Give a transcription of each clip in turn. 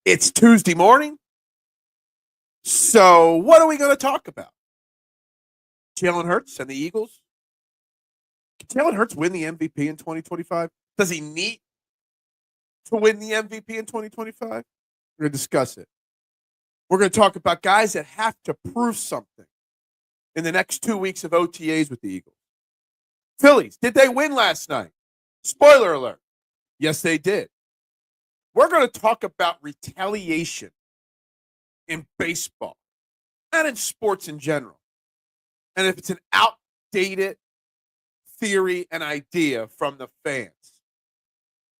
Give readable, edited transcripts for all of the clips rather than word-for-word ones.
It's Tuesday morning. So what are we going to talk about? Jalen Hurts and the Eagles? Can Jalen Hurts win the MVP in 2025? Does he need to win the MVP in 2025? We're going to discuss it. We're going to talk about guys that have to prove something in the next 2 weeks of OTAs with the Eagles. Phillies, did they win last night? Spoiler alert. Yes, they did. We're going to talk about retaliation in baseball and in sports in general. And if it's an outdated theory and idea from the fans,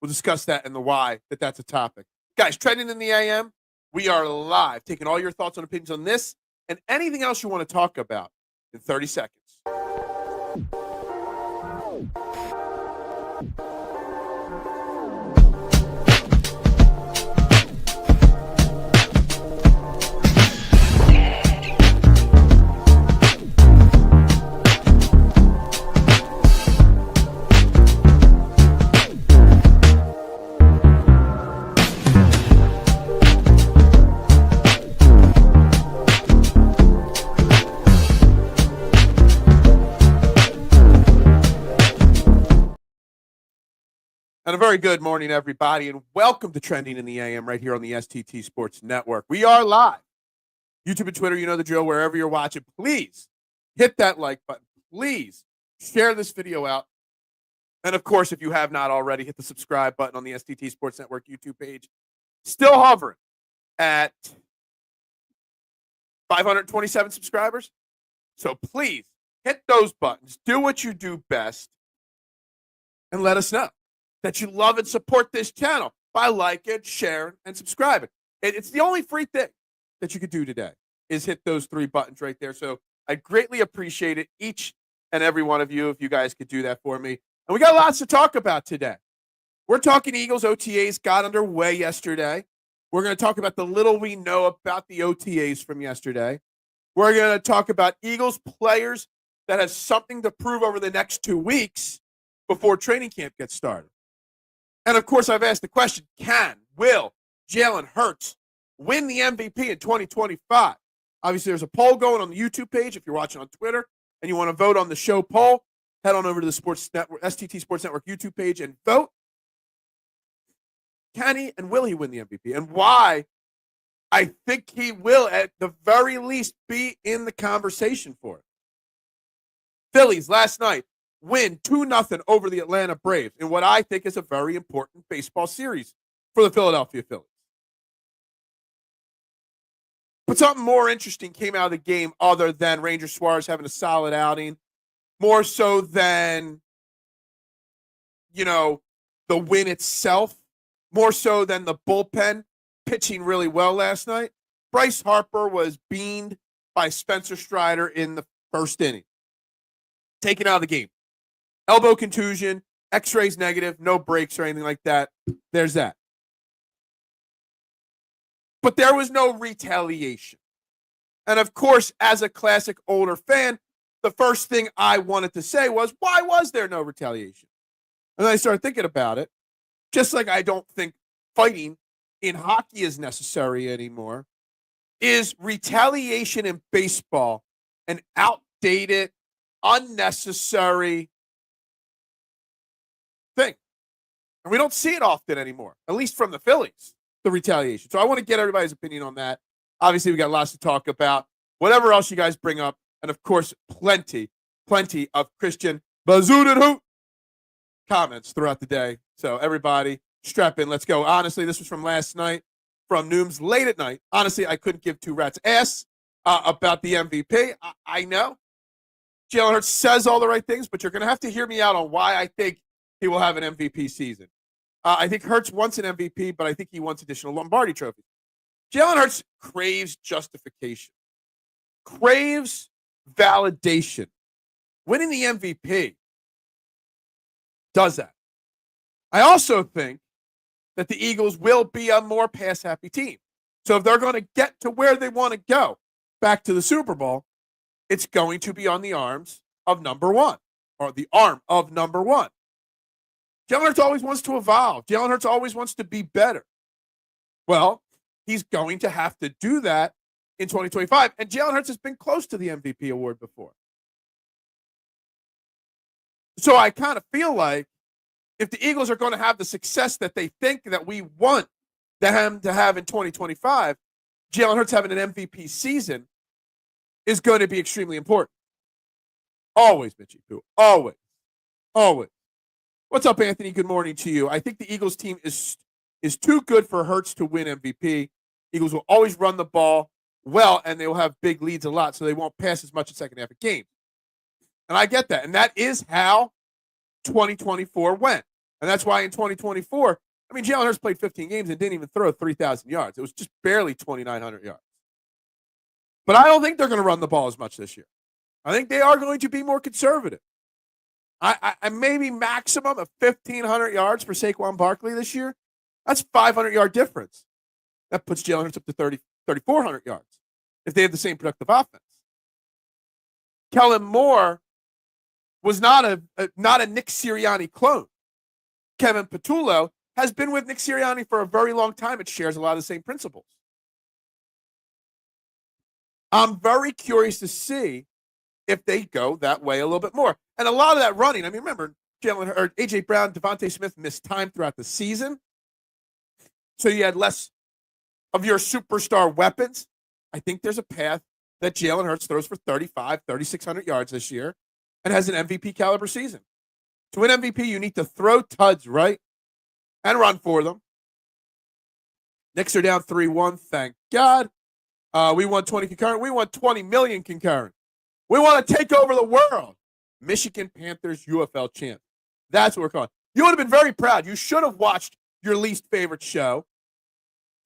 we'll discuss that and the why that's a topic. Guys, trending in the AM, we are live, taking all your thoughts and opinions on this and anything else you want to talk about in 30 seconds. And a very good morning, everybody, and welcome to Trending in the AM right here on the STT Sports Network. We are live. YouTube and Twitter, you know the drill. Wherever you're watching, please hit that like button. Please share this video out. And, of course, if you have not already, hit the subscribe button on the STT Sports Network YouTube page. Still hovering at 527 subscribers. So please hit those buttons. Do what you do best and let us know that you love and support this channel by liking, sharing, and subscribing. It's the only free thing that you could do today is hit those three buttons right there. So I greatly appreciate it, each and every one of you, if you guys could do that for me. And we got lots to talk about today. We're talking Eagles OTAs got underway yesterday. We're going to talk about the little we know about the OTAs from yesterday. We're going to talk about Eagles players that have something to prove over the next 2 weeks before training camp gets started. And, of course, I've asked the question, will Jalen Hurts win the MVP in 2025? Obviously, there's a poll going on the YouTube page. If you're watching on Twitter and you want to vote on the show poll, head on over to the Sports Network, STT Sports Network YouTube page and vote. Can he and will he win the MVP? And why I think he will, at the very least, be in the conversation for it. Phillies last night win 2-0 over the Atlanta Braves in what I think is a very important baseball series for the Philadelphia Phillies. But something more interesting came out of the game other than Ranger Suarez having a solid outing, more so than, the win itself, more so than the bullpen pitching really well last night. Bryce Harper was beamed by Spencer Strider in the first inning, taken out of the game. Elbow contusion, x-rays negative, no breaks or anything like that. There's that. But there was no retaliation. And, of course, as a classic older fan, the first thing I wanted to say was, why was there no retaliation? And then I started thinking about it. Just like I don't think fighting in hockey is necessary anymore, is retaliation in baseball an outdated, unnecessary thing? And we don't see it often anymore, at least from the Phillies, the retaliation. So I want to get everybody's opinion on that. Obviously, we got lots to talk about. Whatever else you guys bring up, and, of course, plenty of Christian Bazooted Hoot comments throughout the day. So everybody, strap in. Let's go. Honestly, this was from last night, from Nooms late at night. Honestly, I couldn't give two rats' ass about the MVP. I know Jalen Hurts says all the right things, but you're going to have to hear me out on why I think he will have an MVP season. I think Hurts wants an MVP, but I think he wants additional Lombardi trophies. Jalen Hurts craves justification, craves validation. Winning the MVP does that. I also think that the Eagles will be a more pass-happy team. So if they're going to get to where they want to go, back to the Super Bowl, it's going to be on the arms of number one, or the arm of number one. Jalen Hurts always wants to evolve. Jalen Hurts always wants to be better. Well, he's going to have to do that in 2025. And Jalen Hurts has been close to the MVP award before. So I kind of feel like if the Eagles are going to have the success that they think that we want them to have in 2025, Jalen Hurts having an MVP season is going to be extremely important. Always, Mitchie Pooh. Always. Always. What's up, Anthony? Good morning to you. I think the Eagles team is too good for Hurts to win MVP. Eagles will always run the ball well, and they will have big leads a lot, so they won't pass as much in second half of games. And I get that. And that is how 2024 went. And that's why in 2024, I mean, Jalen Hurts played 15 games and didn't even throw 3,000 yards. It was just barely 2,900 yards. But I don't think they're going to run the ball as much this year. I think they are going to be more conservative. I maybe maximum of 1,500 yards for Saquon Barkley this year. That's 500-yard difference. That puts Jalen Hurts up to 3,400 yards if they have the same productive offense. Kellen Moore was not a Nick Sirianni clone. Kevin Patullo has been with Nick Sirianni for a very long time. It shares a lot of the same principles. I'm very curious to see if they go that way a little bit more. And a lot of that running, I mean, remember, A.J. Brown, Devontae Smith missed time throughout the season. So you had less of your superstar weapons. I think there's a path that Jalen Hurts throws for 3,600 yards this year and has an MVP caliber season. To win MVP, you need to throw tuds, right? And run for them. Knicks are down 3-1, thank God. We won 20 concurrent. We won 20 million concurrent. We want to take over the world. Michigan Panthers UFL champ. That's what we're calling. You would have been very proud. You should have watched your least favorite show,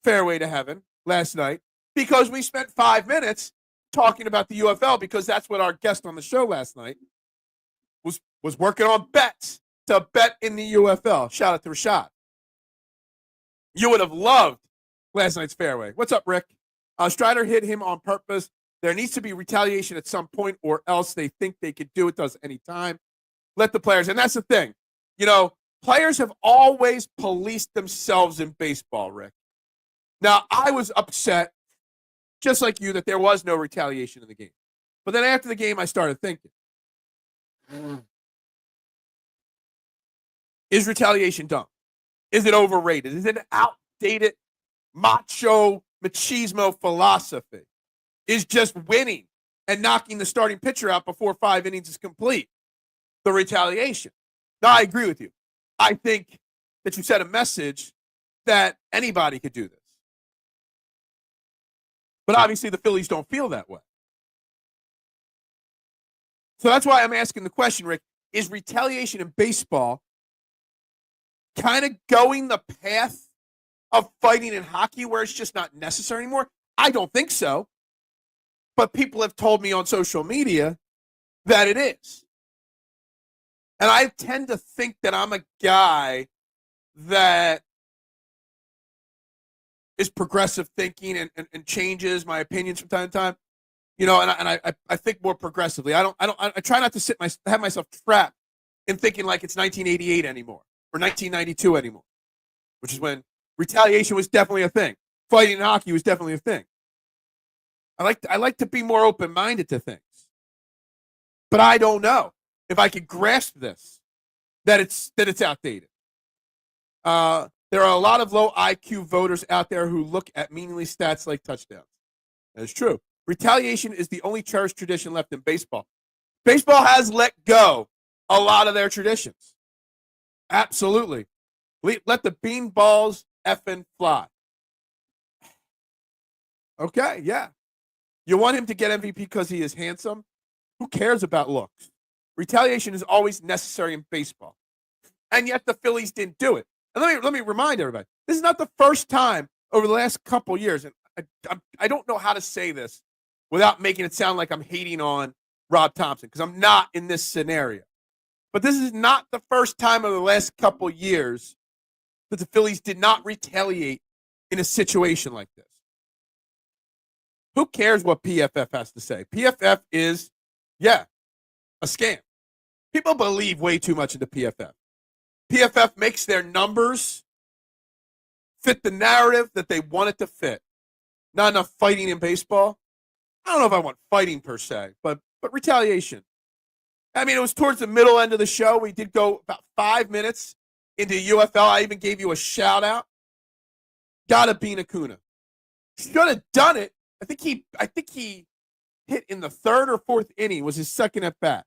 Fairway to Heaven, last night, because we spent 5 minutes talking about the UFL, because that's what our guest on the show last night was working on bets to bet in the UFL. Shout out to Rashad. You would have loved last night's Fairway. What's up, Rick? Strider hit him on purpose. There needs to be retaliation at some point, or else they think they could do it to us anytime. Let the players, and that's the thing. You know, players have always policed themselves in baseball, Rick. Now, I was upset, just like you, that there was no retaliation in the game. But then after the game, I started thinking, is retaliation dumb? Is it overrated? Is it an outdated macho machismo philosophy? Is just winning and knocking the starting pitcher out before 5 innings is complete the retaliation? Now, I agree with you. I think that you sent a message that anybody could do this. But obviously the Phillies don't feel that way. So that's why I'm asking the question, Rick, is retaliation in baseball kind of going the path of fighting in hockey where it's just not necessary anymore? I don't think so. But people have told me on social media that it is. And I tend to think that I'm a guy that is progressive thinking and changes my opinions from time to time. You know, and I think more progressively. I try not to have myself trapped in thinking like it's 1988 anymore or 1992 anymore, which is when retaliation was definitely a thing. Fighting in hockey was definitely a thing. I like to be more open-minded to things. But I don't know if I could grasp this, that it's outdated. There are a lot of low IQ voters out there who look at meaningless stats like touchdowns. That is true. Retaliation is the only cherished tradition left in baseball. Baseball has let go a lot of their traditions. Absolutely. Let the beanballs effing fly. Okay, yeah. You want him to get MVP because he is handsome? Who cares about looks? Retaliation is always necessary in baseball. And yet the Phillies didn't do it. And let me remind everybody, this is not the first time over the last couple years, and I don't know how to say this without making it sound like I'm hating on Rob Thompson, because I'm not in this scenario. But this is not the first time over the last couple years that the Phillies did not retaliate in a situation like this. Who cares what PFF has to say? PFF is, a scam. People believe way too much into PFF. PFF makes their numbers fit the narrative that they want it to fit. Not enough fighting in baseball. I don't know if I want fighting per se, but retaliation. I mean, it was towards the middle end of the show. We did go about 5 minutes into UFL. I even gave you a shout out. Gotta beat Acuna. Should have done it. I think he hit in the third or fourth inning. Was his second at bat.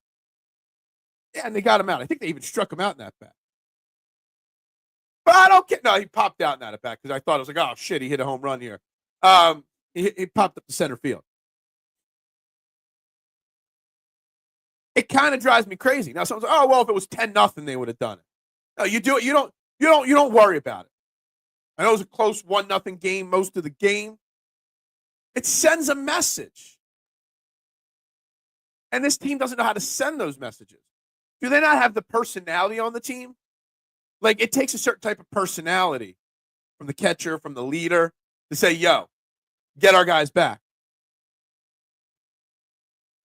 Yeah, and they got him out. I think they even struck him out in that bat. But I don't get. No, he popped out in that at bat because I thought it was like, oh shit, he hit a home run here. He popped up to center field. It kind of drives me crazy. Now someone's like, oh well, if it was 10-0, they would have done it. No, you do it. You don't worry about it. I know it was a close 1-0 game most of the game. It sends a message. And this team doesn't know how to send those messages. Do they not have the personality on the team? Like, it takes a certain type of personality from the catcher, from the leader, to say, yo, get our guys back.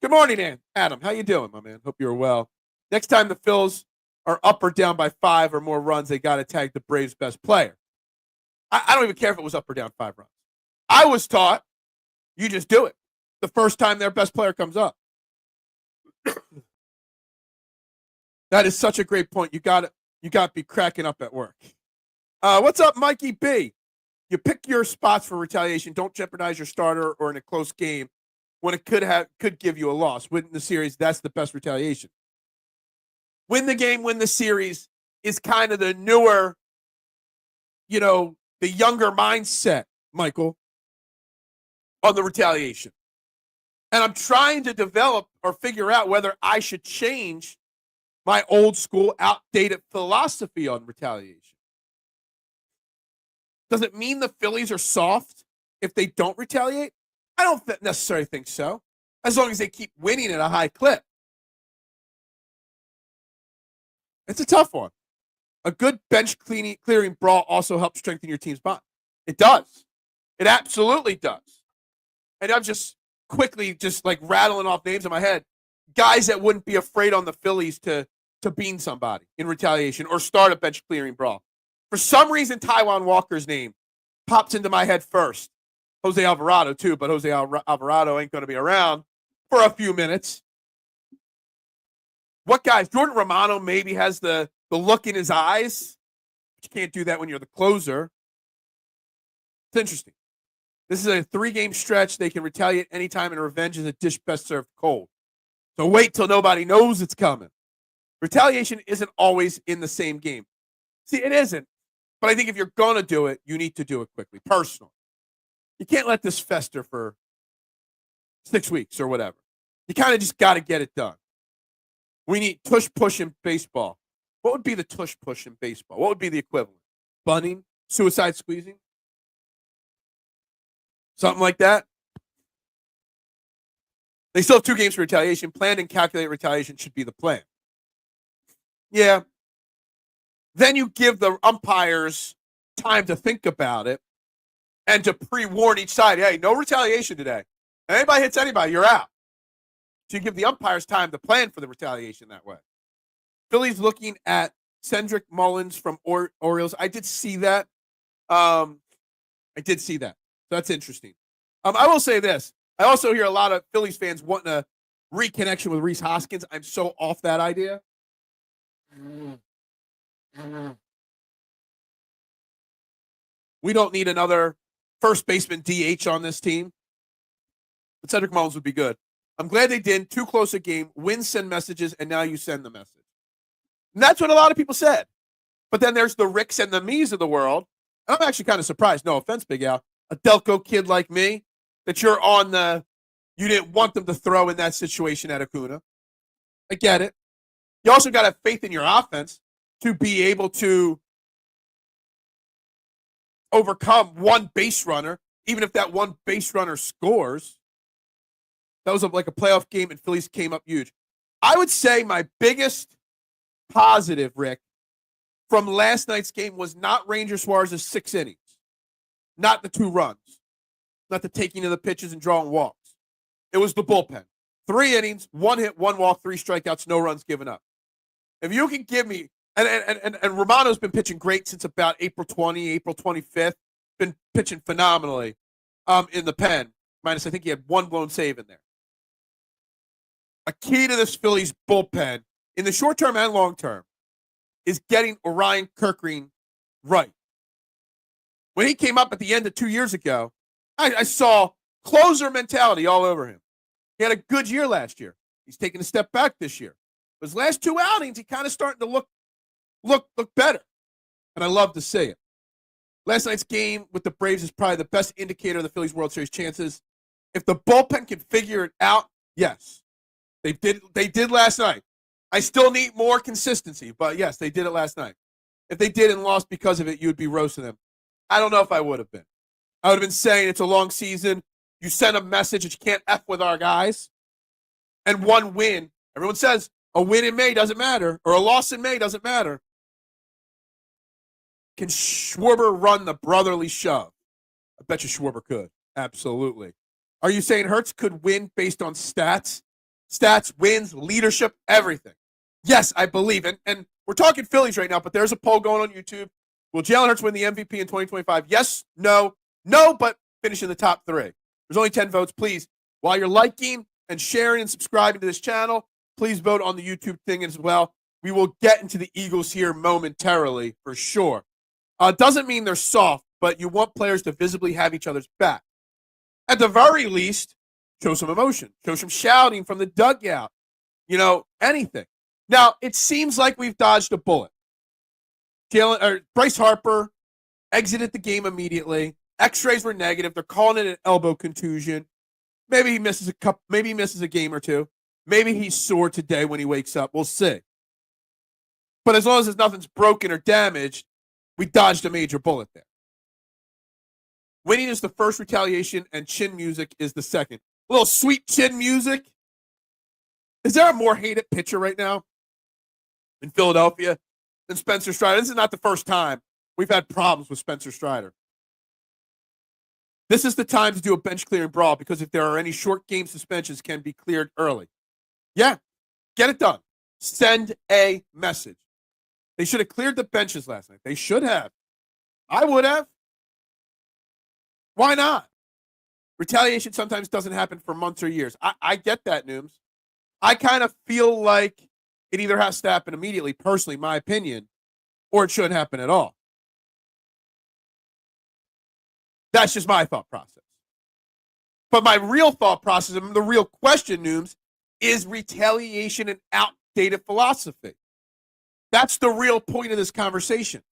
Good morning, Adam. How you doing, my man? Hope you're well. Next time the Phils are up or down by 5 or more runs, they got to tag the Braves' best player. I don't even care if it was up or down 5 runs. I was taught you just do it the first time their best player comes up. That is such a great point. You got to be cracking up at work. What's up, Mikey B? You pick your spots for retaliation. Don't jeopardize your starter or in a close game when it could give you a loss. Win the series, that's the best retaliation. Win the game, win the series is kind of the newer, the younger mindset, Michael, on the retaliation. And I'm trying to develop or figure out whether I should change my old school, outdated philosophy on retaliation. Does it mean the Phillies are soft if they don't retaliate? I don't necessarily think so, as long as they keep winning at a high clip. It's a tough one. A good bench clearing brawl also helps strengthen your team's bond. It does. It absolutely does. And I'm just quickly like rattling off names in my head. Guys that wouldn't be afraid on the Phillies to bean somebody in retaliation or start a bench clearing brawl. For some reason, Taijuan Walker's name pops into my head first. Jose Alvarado, too, but Jose Alvarado ain't going to be around for a few minutes. What guys? Jordan Romano maybe has the look in his eyes. But you can't do that when you're the closer. It's interesting. This is a 3-game stretch. They can retaliate anytime, and revenge is a dish best served cold. So wait till nobody knows it's coming. Retaliation isn't always in the same game. See, it isn't. But I think if you're going to do it, you need to do it quickly, personally. You can't let this fester for 6 weeks or whatever. You kind of just got to get it done. We need tush-push in baseball. What would be the tush-push in baseball? What would be the equivalent? Bunning? Suicide squeezing? Something like that? They still have 2 games for retaliation. Planned and calculated retaliation should be the plan. Yeah. Then you give the umpires time to think about it and to pre-warn each side, hey, no retaliation today. If anybody hits anybody, you're out. So you give the umpires time to plan for the retaliation that way. Phillies looking at Cedric Mullins from Orioles. I did see that. So that's interesting. I will say this. I also hear a lot of Phillies fans wanting a reconnection with Rhys Hoskins. I'm so off that idea. We don't need another first baseman DH on this team. But Cedric Mullins would be good. I'm glad they didn't. Too close a game. Wins send messages, and now you send the message. And that's what a lot of people said. But then there's the Ricks and the me's of the world. And I'm actually kind of surprised. No offense, Big Al. A Delco kid like me, that you're on you didn't want them to throw in that situation at Acuna. I get it. You also got to have faith in your offense to be able to overcome one base runner, even if that one base runner scores. That was like a playoff game, and Phillies came up huge. I would say my biggest positive, Rick, from last night's game was not Ranger Suarez's 6 innings, not the 2 runs, not the taking of the pitches and drawing walks. It was the bullpen. 3 innings, 1 hit, 1 walk, 3 strikeouts, no runs given up. If you can give me, and Romano's been pitching great since about April 20, April 25th, been pitching phenomenally. in the pen. Minus, I think he had one blown save in there. A key to this Phillies bullpen in the short term and long term is getting Orion Kirkgreen right. When he came up at the end of 2 years ago, I saw closer mentality all over him. He had a good year last year. He's taking a step back this year. His last two outings, he kind of starting to look better. And I love to see it. Last night's game with the Braves is probably the best indicator of the Phillies World Series chances. If the bullpen can figure it out, yes. They did last night. I still need more consistency, but yes, they did it last night. If they did and lost because of it, you would be roasting them. I don't know if I would have been. I would have been saying it's a long season. You send a message that you can't F with our guys. And one win, everyone says a win in May doesn't matter, or a loss in May doesn't matter. Can Schwarber run the brotherly shove? I bet you Schwarber could. Absolutely. Are you saying Hurts could win based on stats? Stats, wins, leadership, everything. Yes, I believe. And we're talking Phillies right now, but there's a poll going on YouTube. Will Jalen Hurts win the MVP in 2025? Yes, no, but finish in the top 3. There's only 10 votes. Please, while you're liking and sharing and subscribing to this channel, please vote on the YouTube thing as well. We will get into the Eagles here momentarily for sure. Doesn't mean they're soft, but you want players to visibly have each other's back. At the very least, show some emotion. Show some shouting from the dugout. Anything. Now, it seems like we've dodged a bullet. Bryce Harper exited the game immediately. X-rays were negative. They're calling it an elbow contusion. Maybe he misses Maybe he misses a game or two. Maybe he's sore today when he wakes up. We'll see. But as long as nothing's broken or damaged, we dodged a major bullet there. Winning is the first retaliation, and chin music is the second. A little sweet chin music. Is there a more hated pitcher right now in Philadelphia than Spencer Strider? This is not the first time we've had problems with Spencer Strider. This is the time to do a bench clearing brawl, because if there are any short game suspensions, can be cleared early. Yeah, get it done. Send a message. They should have cleared the benches last night. They should have. I would have. Why not? Retaliation sometimes doesn't happen for months or years. I get that, Nooms. I kind of feel like it either has to happen immediately, personally, my opinion, or it shouldn't happen at all. That's just my thought process. But my real thought process, and the real question, Nooms, is retaliation an outdated philosophy? That's the real point of this conversation.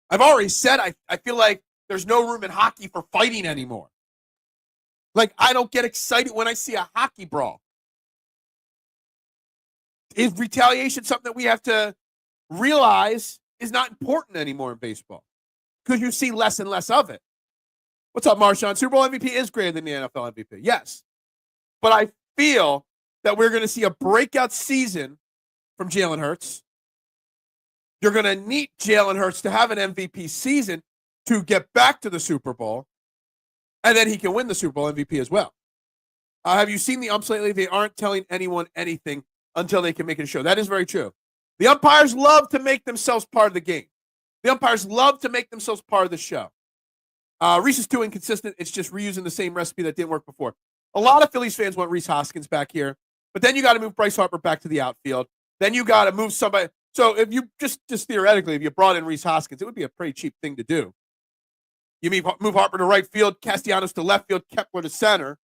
I've already said I feel like there's no room in hockey for fighting anymore. Like, I don't get excited when I see a hockey brawl. Is retaliation something that we have to realize is not important anymore in baseball? Because you see less and less of it. What's up, Marshawn? Super Bowl MVP is greater than the NFL MVP. Yes. But I feel that we're going to see a breakout season from Jalen Hurts. You're going to need Jalen Hurts to have an MVP season to get back to the Super Bowl, and then he can win the Super Bowl MVP as well. Have you seen the umps lately? They aren't telling anyone anything until they can make it a show. That is very true. The umpires love to make themselves part of the game. The umpires love to make themselves part of the show. Reese is too inconsistent. It's just reusing the same recipe that didn't work before. A lot of Phillies fans want Rhys Hoskins back here, but then you got to move Bryce Harper back to the outfield. Then you got to move somebody. So if you just theoretically, if you brought in Rhys Hoskins, it would be a pretty cheap thing to do. You move Harper to right field, Castellanos to left field, Kepler to center.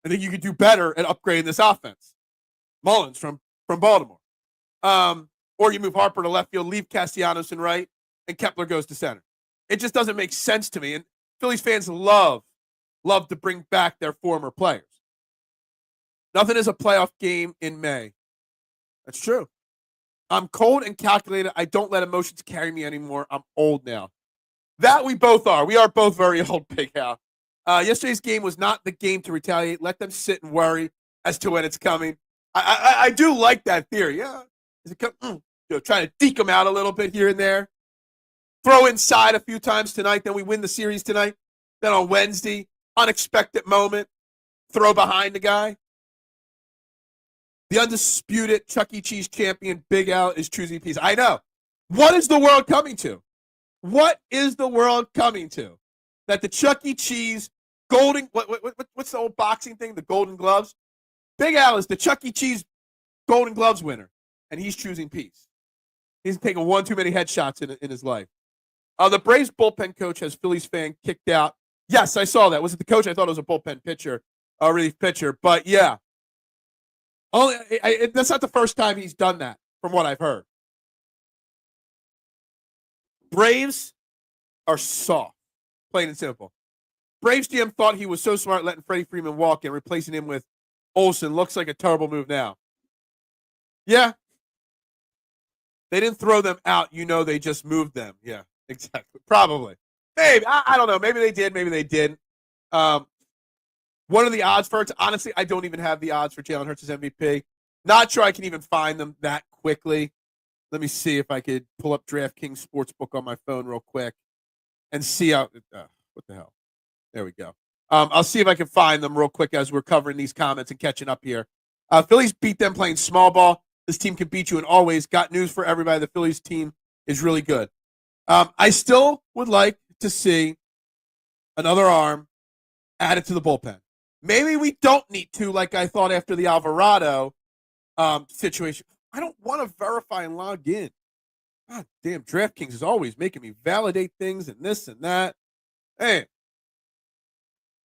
I think you could do better at upgrading this offense. Mullins from Baltimore. Or you move Harper to left field, leave Castellanos in right, and Kepler goes to center. It just doesn't make sense to me. And Phillies fans love to bring back their former players. Nothing is a playoff game in May. That's true. I'm cold and calculated. I don't let emotions carry me anymore. I'm old now. That we both are. We are both very old, Big Al. Yesterday's game was not the game to retaliate. Let them sit and worry as to when it's coming. I do like that theory. Yeah. Trying to deke them out a little bit here and there. Throw inside a few times tonight. Then we win the series tonight. Then on Wednesday, unexpected moment. Throw behind the guy. The undisputed Chuck E. Cheese champion, Big Al, is choosing peace. I know. What is the world coming to? What is the world coming to? That the Chuck E. Cheese What's the old boxing thing? The Golden Gloves. Big Al is the Chuck E. Cheese Golden Gloves winner, and he's choosing peace. He's taken one too many headshots in his life. The Braves bullpen coach has Phillies fan kicked out. Yes, I saw that. Was it the coach? I thought it was a bullpen pitcher, a relief pitcher. But yeah, that's not the first time he's done that, from what I've heard. Braves are soft, plain and simple. Braves GM thought he was so smart letting Freddie Freeman walk and replacing him with Olsen. Looks like a terrible move now. Yeah. They didn't throw them out. They just moved them. Yeah, exactly. Probably. Maybe. I don't know. Maybe they did. Maybe they didn't. What are the odds for it? Honestly, I don't even have the odds for Jalen Hurts' MVP. Not sure I can even find them that quickly. Let me see if I could pull up DraftKings Sportsbook on my phone real quick and see how. What the hell? There we go. I'll see if I can find them real quick as we're covering these comments and catching up here. Phillies beat them playing small ball. This team can beat you in all ways. Got news for everybody. The Phillies team is really good. I still would like to see another arm added to the bullpen. Maybe we don't need to, like I thought after the Alvarado situation. I don't want to verify and log in. God damn, DraftKings is always making me validate things and this and that. Hey,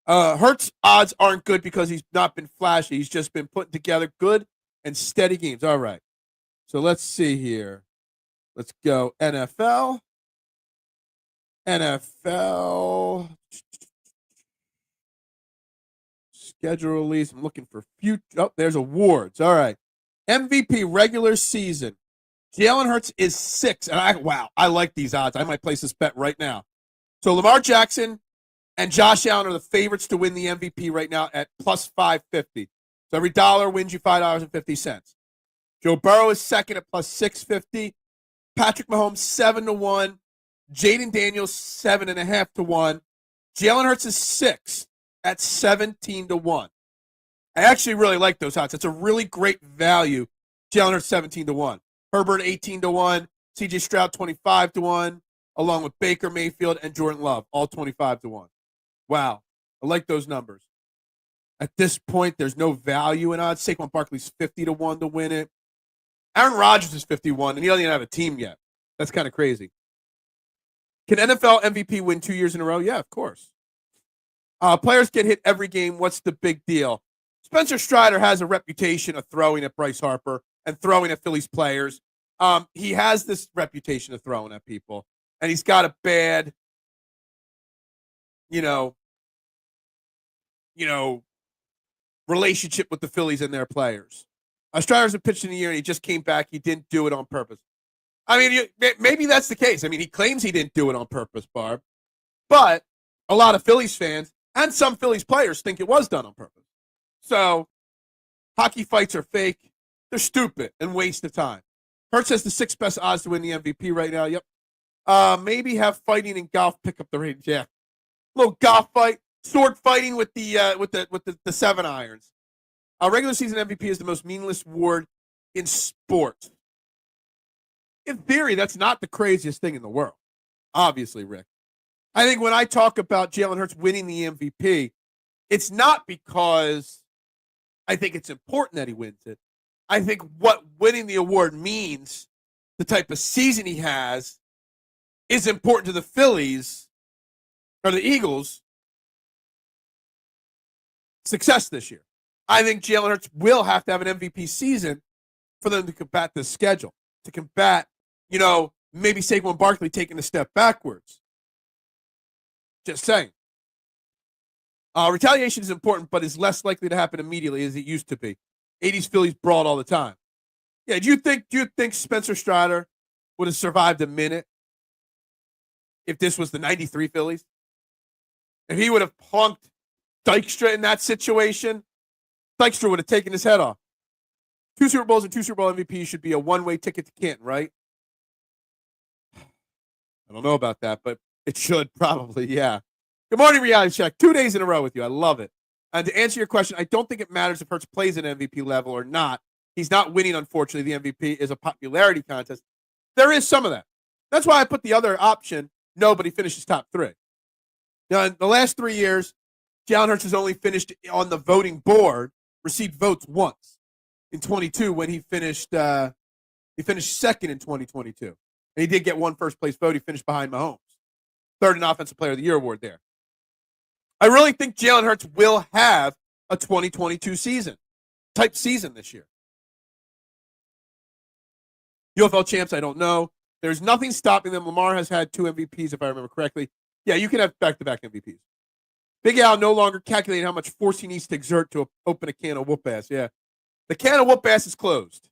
Hurts' odds aren't good because he's not been flashy. He's just been putting together good and steady games. All right. So let's see here. Let's go NFL. Schedule release. I'm looking for future. Oh, there's awards. All right. MVP regular season. Jalen Hurts is 6. And I like these odds. I might place this bet right now. So Lamar Jackson and Josh Allen are the favorites to win the MVP right now at plus 550. So every dollar wins you $5.50. Joe Burrow is second at plus 650. Patrick Mahomes 7-1. Jaden Daniels 7.5 to 1. Jalen Hurts is 6 at 17-1. I actually really like those odds. It's a really great value. Jalen Hurts 17-1. Herbert 18-1. CJ Stroud 25-1. Along with Baker Mayfield and Jordan Love, all 25-1. Wow, I like those numbers. At this point, there's no value in odds. Saquon Barkley's 50-1 to win it. Aaron Rodgers is 51, and he doesn't even have a team yet. That's kind of crazy. Can NFL MVP win 2 years in a row? Yeah, of course. Players get hit every game. What's the big deal? Spencer Strider has a reputation of throwing at Bryce Harper and throwing at Phillies players. He has this reputation of throwing at people, and he's got a bad, relationship with the Phillies and their players. Strider's a pitcher in the year, and he just came back. He didn't do it on purpose. I mean, maybe that's the case. I mean, he claims he didn't do it on purpose, Barb. But a lot of Phillies fans and some Phillies players think it was done on purpose. So hockey fights are fake. They're stupid and waste of time. Hurts has the 6th best odds to win the MVP right now. Yep. Maybe have fighting in golf pick up the range. Yeah. Little golf fight, sword fighting with the 7 irons. Regular season MVP is the most meaningless award in sports. In theory, that's not the craziest thing in the world. Obviously, Rick. I think when I talk about Jalen Hurts winning the MVP, it's not because I think it's important that he wins it. I think what winning the award means, the type of season he has, is important to the Phillies or the Eagles' success this year. I think Jalen Hurts will have to have an MVP season for them to combat this schedule, to combat, maybe Saquon Barkley taking a step backwards. Just saying. Retaliation is important, but is less likely to happen immediately as it used to be. 80s Phillies brawl all the time. Yeah, do you think Spencer Strider would have survived a minute if this was the 93 Phillies? If he would have punked Dykstra in that situation, Dykstra would have taken his head off. 2 Super Bowls and 2 Super Bowl MVPs should be a one-way ticket to Canton, right? I don't know about that, but it should probably, yeah. Good morning, Reality Check. 2 days in a row with you. I love it. And to answer your question, I don't think it matters if Hurts plays an MVP level or not. He's not winning, unfortunately. The MVP is a popularity contest. There is some of that. That's why I put the other option, nobody finishes top 3. Now, in the last 3 years, Jalen Hurts has only finished on the voting board, received votes once in 22 when he finished second in 2022. And he did get one first-place vote. He finished behind Mahomes. Third in Offensive Player of the Year award there. I really think Jalen Hurts will have a 2022 type season this year. UFL champs, I don't know. There's nothing stopping them. Lamar has had 2 MVPs, if I remember correctly. Yeah, you can have back-to-back MVPs. Big Al no longer calculating how much force he needs to exert to open a can of whoop ass. Yeah. The can of whoop ass is closed.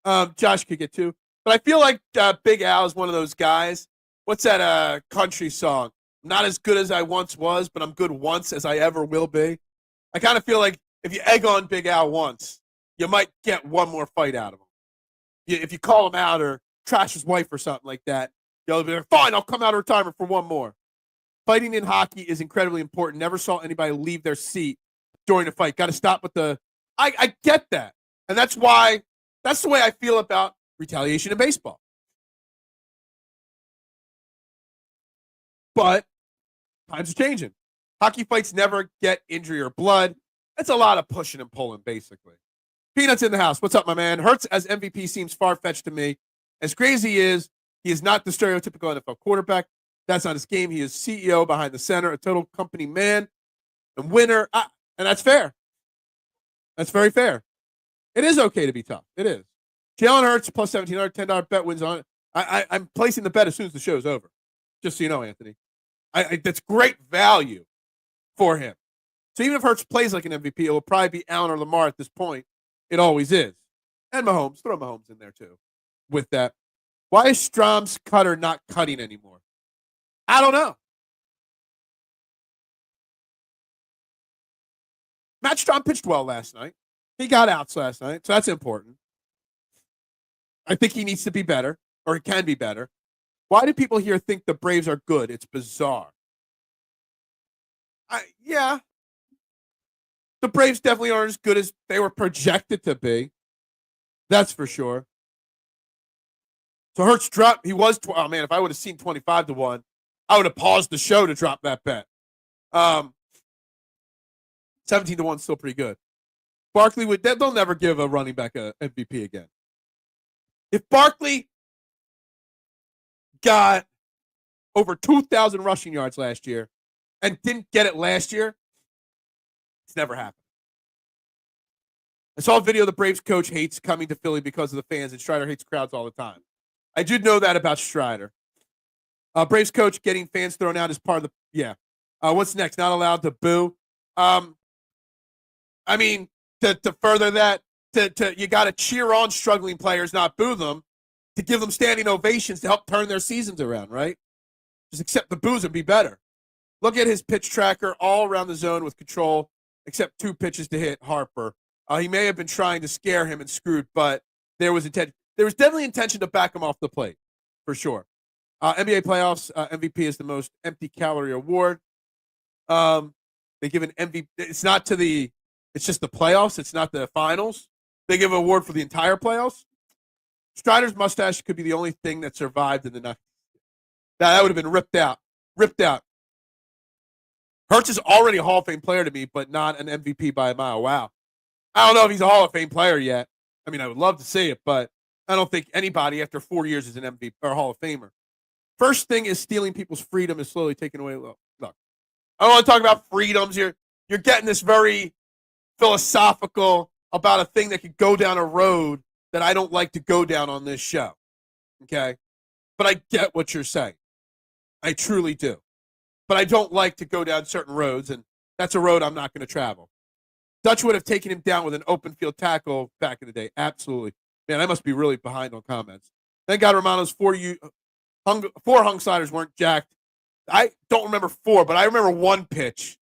Josh could get 2. But I feel like Big Al is one of those guys. What's that country song? Not as good as I once was, but I'm good once as I ever will be. I kind of feel like if you egg on Big Al once, you might get one more fight out of him. If you call him out or trash his wife or something like that, you'll be like, fine, I'll come out of retirement for one more. Fighting in hockey is incredibly important. Never saw anybody leave their seat during a fight. Got to stop with the – I get that. And that's the way I feel about retaliation in baseball. But times are changing. Hockey fights never get injury or blood. That's a lot of pushing and pulling, basically. Peanuts in the house. What's up, my man? Hurts as MVP seems far-fetched to me. As crazy he is not the stereotypical NFL quarterback. That's not his game. He is CEO behind the center, a total company man and winner. And that's fair. That's very fair. It is okay to be tough. It is. Jalen Hurts plus $1,700, $10 bet wins on it. I'm placing the bet as soon as the show's over. Just so you know, Anthony. That's great value for him. So even if Hurts plays like an MVP, it will probably be Allen or Lamar at this point. It always is. And Mahomes. Throw Mahomes in there, too, with that. Why is Strom's cutter not cutting anymore? I don't know. Matt Strom pitched well last night. He got outs last night, so that's important. I think he needs to be better, or he can be better. Why do people here think the Braves are good? It's bizarre. Yeah. The Braves definitely aren't as good as they were projected to be. That's for sure. So Hurts dropped. He was, oh man, if I would have seen 25-1, I would have paused the show to drop that bet. 17-1 is still pretty good. Barkley they'll never give a running back a MVP again. If Barkley got over 2,000 rushing yards last year and didn't get it last year, it's never happened. I saw a video the Braves coach hates coming to Philly because of the fans, and Strider hates crowds all the time. I did know that about Strider. Braves coach getting fans thrown out is part of the – yeah. What's next? Not allowed to boo? I mean, to further that, you got to cheer on struggling players, not boo them, to give them standing ovations to help turn their seasons around, right? Just accept the boos and be better. Look at his pitch tracker all around the zone with control, except 2 pitches to hit Harper. He may have been trying to scare him and screwed, but there was definitely intention to back him off the plate, for sure. NBA playoffs, MVP is the most empty calorie award. They give an MVP. It's just the playoffs. It's not the finals. They give an award for the entire playoffs. Strider's mustache could be the only thing that survived in the night. That would have been ripped out. Ripped out. Hurts is already a Hall of Fame player to me, but not an MVP by a mile. Wow. I don't know if he's a Hall of Fame player yet. I mean, I would love to see it, but I don't think anybody after 4 years is an MVP or Hall of Famer. First thing is stealing people's freedom is slowly taken away. Look, I don't want to talk about freedoms. You're getting this very philosophical about a thing that could go down a road that I don't like to go down on this show. Okay? But I get what you're saying. I truly do. But I don't like to go down certain roads, and that's a road I'm not going to travel. Dutch would have taken him down with an open field tackle back in the day. Absolutely. Man, I must be really behind on comments. Thank God Romano's 4 hung sliders weren't jacked. I don't remember 4, but I remember 1 pitch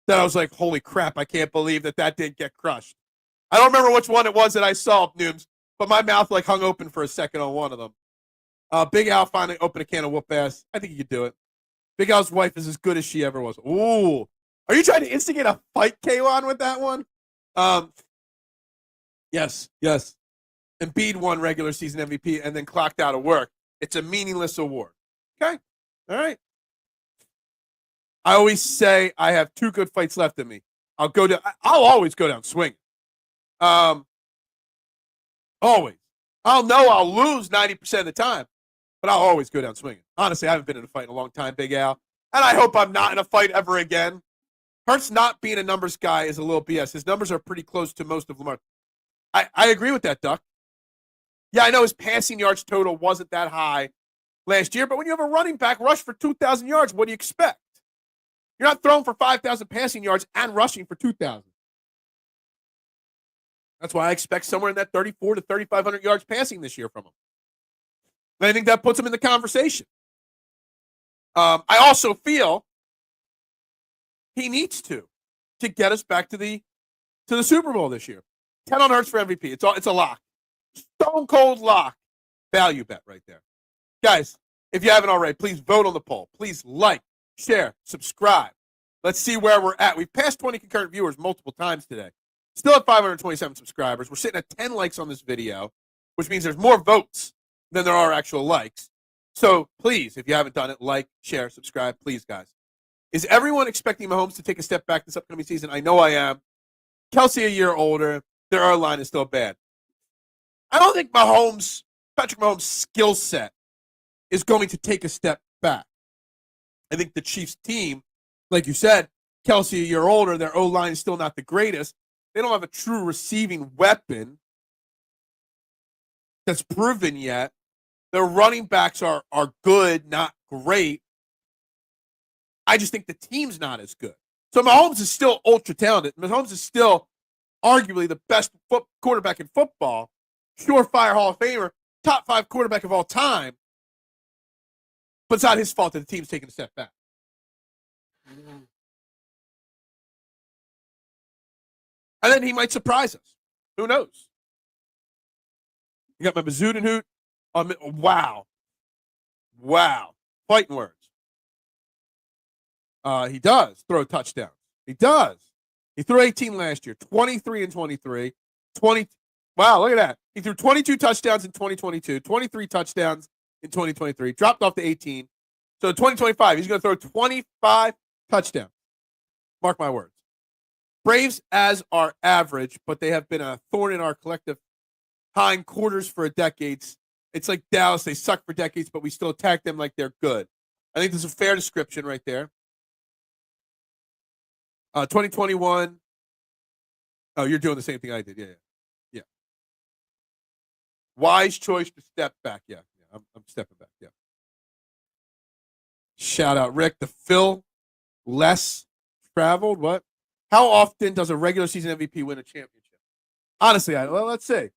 that I was like, holy crap, I can't believe that didn't get crushed. I don't remember which one it was that I saw, Nooms, but my mouth like hung open for a second on one of them. Big Al finally opened a can of whoop ass. I think he could do it. Big Al's wife is as good as she ever was. Ooh. Are you trying to instigate a fight, K1, with that one? Yes. Embiid won regular season MVP and then clocked out of work. It's a meaningless award. Okay? All right. I always say I have 2 good fights left in me. I'll always go down swinging. Always. I'll know I'll lose 90% of the time, but I'll always go down swinging. Honestly, I haven't been in a fight in a long time, Big Al, and I hope I'm not in a fight ever again. Hurts not being a numbers guy is a little BS. His numbers are pretty close to most of Lamar. I agree with that, Duck. Yeah, I know his passing yards total wasn't that high last year, but when you have a running back rush for 2,000 yards, what do you expect? You're not throwing for 5,000 passing yards and rushing for 2,000. That's why I expect somewhere in that 34 to 3,500 yards passing this year from him. And I think that puts him in the conversation. I also feel he needs to get us back to the Super Bowl this year. 10 on Hurts for MVP. It's a lock. Stone cold lock. Value bet right there. Guys, if you haven't already, please vote on the poll. Please like, share, subscribe. Let's see where we're at. We've passed 20 concurrent viewers multiple times today. Still at 527 subscribers. We're sitting at 10 likes on this video, which means there's more votes than there are actual likes. So please, if you haven't done it, like, share, subscribe, please, guys. Is everyone expecting Mahomes to take a step back this upcoming season? I know I am. Kelsey a year older. Their O-line is still bad. I don't think Patrick Mahomes' skill set is going to take a step back. I think the Chiefs team, like you said, Kelsey a year older, their O-line is still not the greatest. They don't have a true receiving weapon that's proven yet. Their running backs are good, not great. I just think the team's not as good. So Mahomes is still ultra talented. Mahomes is still arguably the best quarterback in football, surefire Hall of Famer, top 5 quarterback of all time. But it's not his fault that the team's taking a step back. And then he might surprise us. Who knows? You got my Bazootin Hoot. Wow. Fighting words. He does throw touchdowns. He does. He threw 18 last year, 23 and 23. Wow, look at that. He threw 22 touchdowns in 2022, 23 touchdowns in 2023, dropped off to 18. So 2025, he's going to throw 25 touchdowns. Mark my words. Braves as our average, but they have been a thorn in our collective hindquarters for decades. It's like Dallas. They suck for decades, but we still attack them like they're good. I think this is a fair description right there. 2021. Oh, you're doing the same thing I did. Yeah. Wise choice to step back. Yeah. I'm stepping back. Yeah. Shout out, Rick. The Phil less traveled. What? How often does a regular season MVP win a championship? Honestly, let's see.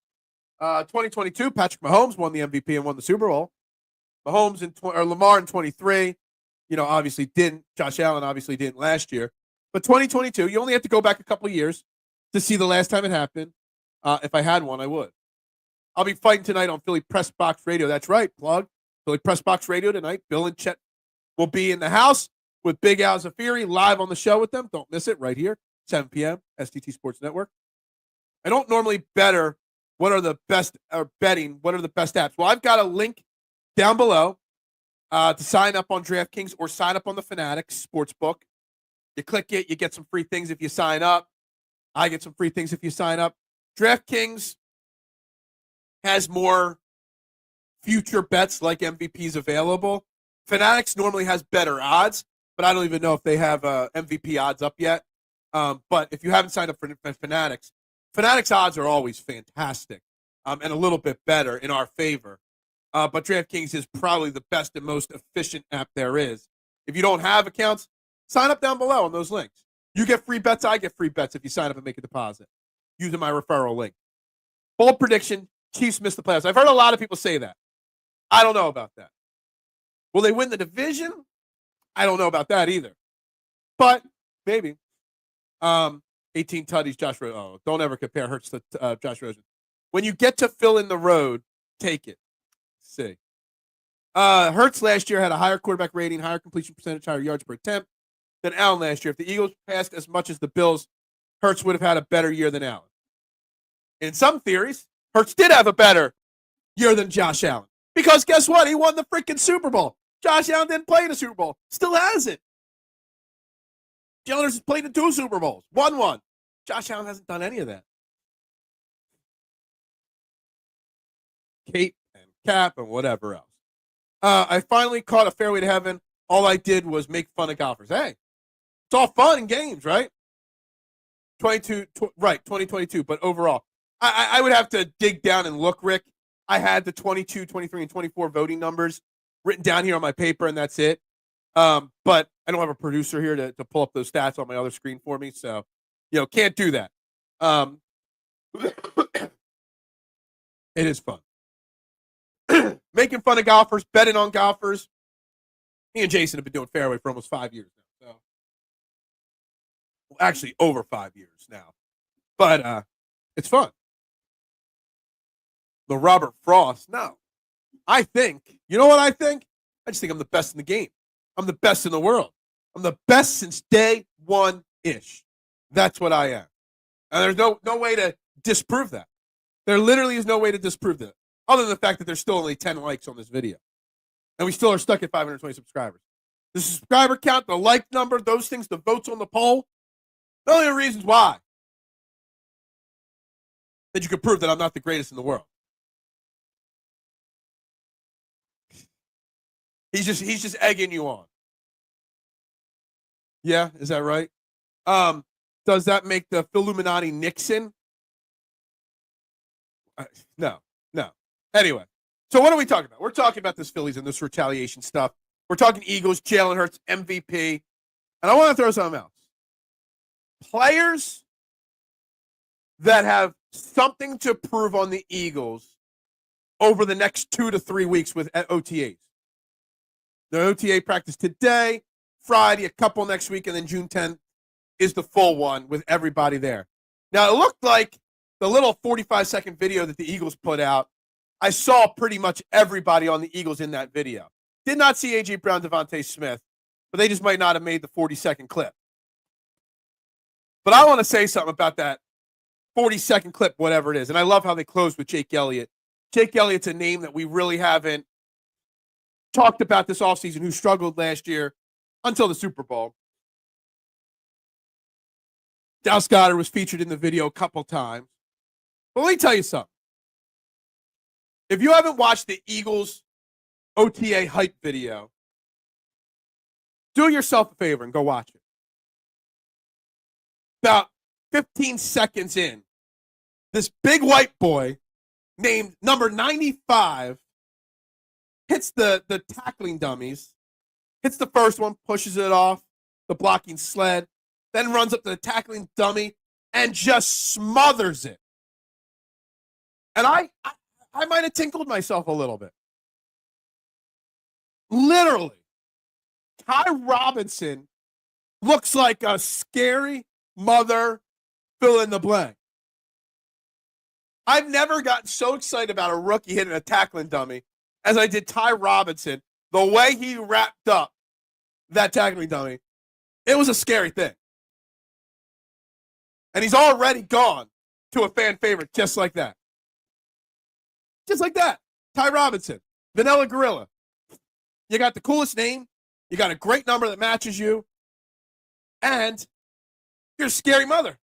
2022, Patrick Mahomes won the MVP and won the Super Bowl. Lamar in 23, obviously didn't. Josh Allen obviously didn't last year. But 2022, you only have to go back a couple of years to see the last time it happened. If I had one, I would. I'll be fighting tonight on Philly Press Box Radio. That's right, plug. Philly Press Box Radio tonight. Bill and Chet will be in the house with Big Al Zafiri live on the show with them. Don't miss it right here, 7 p.m., STT Sports Network. I don't normally betting what are the best apps. Well, I've got a link down below to sign up on DraftKings or sign up on the Fanatics Sportsbook. You click it, you get some free things if you sign up. I get some free things if you sign up. DraftKings has more future bets like MVPs available. Fanatics normally has better odds, but I don't even know if they have MVP odds up yet. But if you haven't signed up for Fanatics, Fanatics odds are always fantastic and a little bit better in our favor. But DraftKings is probably the best and most efficient app there is. If you don't have accounts, sign up down below on those links. You get free bets. I get free bets if you sign up and make a deposit using my referral link. Bold prediction, Chiefs miss the playoffs. I've heard a lot of people say that. I don't know about that. Will they win the division? I don't know about that either. But maybe. 18 tutties, Josh Rosen. Oh, don't ever compare Hurts to Josh Rosen. When you get to fill in the road, take it. Let's see. Hurts last year had a higher quarterback rating, higher completion percentage, higher yards per attempt than Allen last year. If the Eagles passed as much as the Bills, Hurts would have had a better year than Allen. In some theories, Hurts did have a better year than Josh Allen. Because guess what? He won the freaking Super Bowl. Josh Allen didn't play in the Super Bowl. Still hasn't. Jalen has played in 2 Super Bowls, won one. Josh Allen hasn't done any of that. Cape and cap and whatever else. I finally caught a fairway to heaven. All I did was make fun of golfers. Hey, it's all fun and games, right? 2022. But overall, I would have to dig down and look, Rick. I had the 22, 23, and 24 voting numbers written down here on my paper, and that's it. But I don't have a producer here to pull up those stats on my other screen for me, so can't do that. It is fun. Making fun of golfers, betting on golfers. Me and Jason have been doing fairway for almost 5 years now. So, actually, over 5 years now. But it's fun. The Robert Frost, no. I think, you know what I think? I just think I'm the best in the game. I'm the best in the world. I'm the best since day one-ish. That's what I am. And there's no way to disprove that. There literally is no way to disprove that, other than the fact that there's still only 10 likes on this video. And we still are stuck at 520 subscribers. The subscriber count, the like number, those things, the votes on the poll, the only reasons why that you could prove that I'm not the greatest in the world. He's just egging you on. Yeah, is that right? Does that make the Illuminati Nixon? No. Anyway, so what are we talking about? We're talking about this Phillies and this retaliation stuff. We're talking Eagles, Jalen Hurts, MVP. And I want to throw something else. Players that have something to prove on the Eagles over the next 2 to 3 weeks with OTAs. The OTA practice today, Friday, a couple next week, and then June 10th is the full one with everybody there. Now, it looked like the little 45-second video that the Eagles put out, I saw pretty much everybody on the Eagles in that video. Did not see A.J. Brown, Devontae Smith, but they just might not have made the 40-second clip. But I want to say something about that 40-second clip, whatever it is. And I love how they closed with Jake Elliott. Jake Elliott's a name that we really haven't talked about this offseason, who struggled last year until the Super Bowl. Dallas Goedert was featured in the video a couple times. But let me tell you something. If you haven't watched the Eagles OTA hype video, do yourself a favor and go watch it. About 15 seconds in, this big white boy named number 95 hits the tackling dummies, hits the first one, pushes it off the blocking sled, then runs up to the tackling dummy and just smothers it. And I might have tinkled myself a little bit. Literally, Ty Robinson looks like a scary mother, fill in the blank. I've never gotten so excited about a rookie hitting a tackling dummy as I did Ty Robinson. The way he wrapped up that tackling dummy, it was a scary thing. And he's already gone to a fan favorite just like that. Just like that. Ty Robinson, Vanilla Gorilla. You got the coolest name. You got a great number that matches you. And you're a scary mother.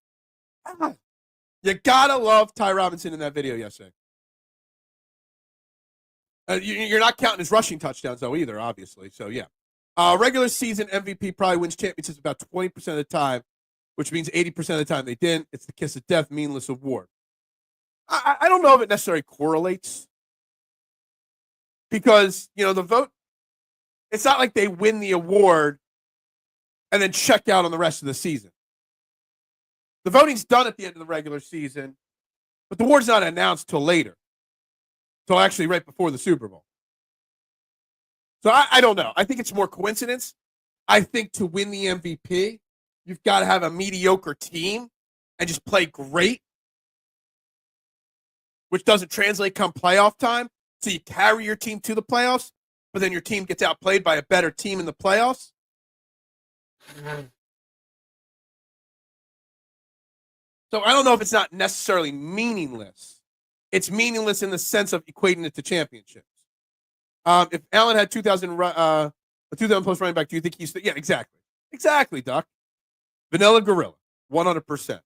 You got to love Ty Robinson in that video yesterday. You're not counting his rushing touchdowns, though, either, obviously. So, yeah. Regular season MVP probably wins championships about 20% of the time, which means 80% of the time they didn't. It's the kiss of death, meaningless award. I don't know if it necessarily correlates because, the vote, it's not like they win the award and then check out on the rest of the season. The voting's done at the end of the regular season, but the award's not announced till later, till actually right before the Super Bowl. So I don't know. I think it's more coincidence. I think to win the MVP, you've got to have a mediocre team and just play great, which doesn't translate come playoff time. So you carry your team to the playoffs, but then your team gets outplayed by a better team in the playoffs. So I don't know if it's not necessarily meaningless. It's meaningless in the sense of equating it to championships. If Allen had 2,000 plus running back, do you think he's... Yeah, exactly. Exactly, Duck. Vanilla Gorilla, 100%.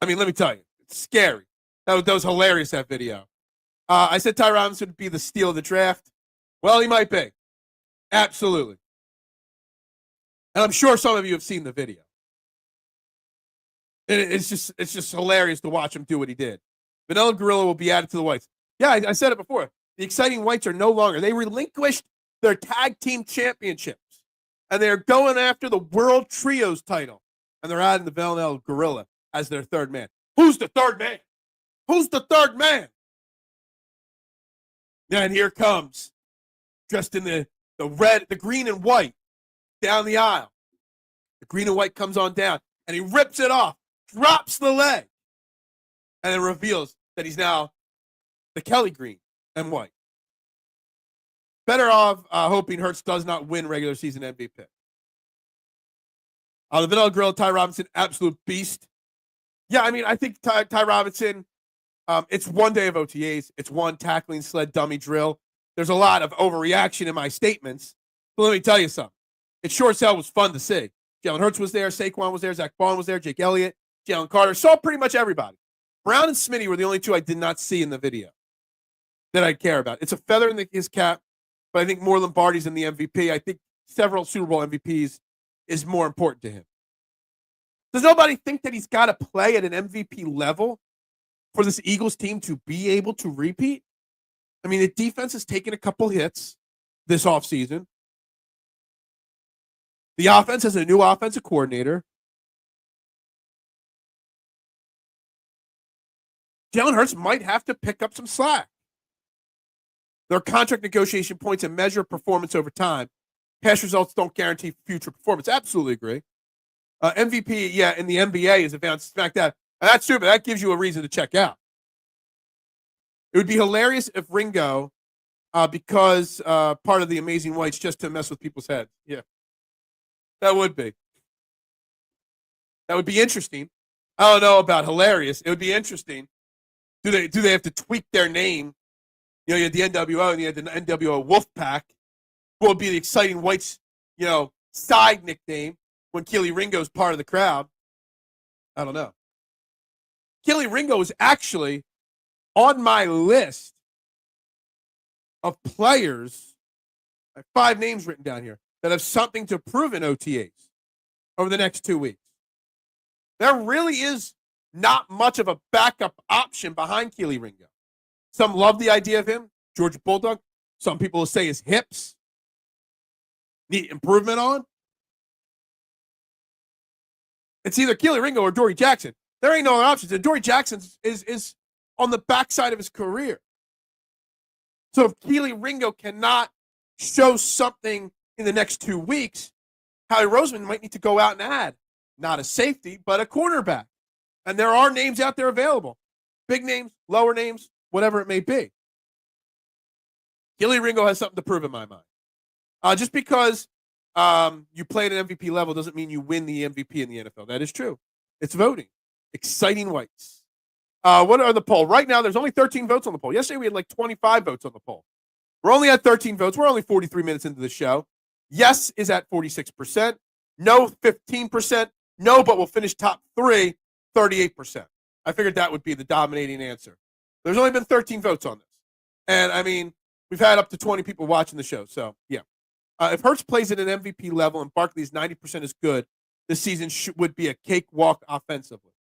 I mean, let me tell you, it's scary. That was hilarious, that video. I said Ty Robinson would be the steal of the draft. Well, he might be. Absolutely. And I'm sure some of you have seen the video. It's just hilarious to watch him do what he did. Vanilla Gorilla will be added to the Whites. Yeah, I said it before. The exciting Whites are no longer. They relinquished their tag team championships, and they're going after the World Trios title, and they're adding the Vanilla Gorilla as their third man. Who's the third man? Who's the third man? Yeah, and here comes, dressed in the red, the green and white, down the aisle. The green and white comes on down, and he rips it off, drops the leg, and then reveals that he's now the Kelly green and white. Better off hoping Hurts does not win regular season MVP. The Vanilla Gorilla, Ty Robinson, absolute beast. Yeah, I mean, I think Ty Robinson, it's one day of OTAs. It's one tackling sled dummy drill. There's a lot of overreaction in my statements. But let me tell you something. It sure as hell was fun to see. Jalen Hurts was there. Saquon was there. Zach Bond was there. Jake Elliott. Jalen Carter. Saw pretty much everybody. Brown and Smitty were the only two I did not see in the video that I care about. It's a feather in his cap, but I think more Lombardi's in the MVP. I think several Super Bowl MVPs is more important to him. Does nobody think that he's got to play at an MVP level for this Eagles team to be able to repeat? I mean, the defense has taken a couple hits this offseason. The offense has a new offensive coordinator. Jalen Hurts might have to pick up some slack. There are contract negotiation points and measure performance over time. Past results don't guarantee future performance. Absolutely agree. MVP, yeah, in the NBA is advanced. In fact, that's true, but that gives you a reason to check out. It would be hilarious if Ringo, because part of the Amazing Whites, just to mess with people's heads. Yeah, that would be. That would be interesting. I don't know about hilarious. It would be interesting. Do they have to tweak their name? You know, you had the NWO and you had the NWO Wolfpack. What would be the Exciting Whites, side nickname when Keely Ringo's part of the crowd? I don't know. Keely Ringo is actually on my list of players. I have 5 names written down here that have something to prove in OTAs over the next 2 weeks. There really is not much of a backup option behind Keely Ringo. Some love the idea of him, Georgia Bulldog. Some people will say his hips need improvement on. It's either Keely Ringo or Dory Jackson. There ain't no other options. And Dory Jackson is on the backside of his career. So if Keely Ringo cannot show something in the next 2 weeks, Howie Roseman might need to go out and add not a safety, but a cornerback. And there are names out there available. Big names, lower names, whatever it may be. Keely Ringo has something to prove in my mind. Just because you play at an MVP level doesn't mean you win the MVP in the NFL. That is true. It's voting. Exciting Whites. What are the poll? Right now, there's only 13 votes on the poll. Yesterday, we had like 25 votes on the poll. We're only at 13 votes. We're only 43 minutes into the show. Yes is at 46%. No, 15%. No, but we'll finish top 3, 38%. I figured that would be the dominating answer. There's only been 13 votes on this. And, I mean, we've had up to 20 people watching the show. So, yeah. If Hurts plays at an MVP level and Barkley's 90% is good, this season would be a cakewalk offensively.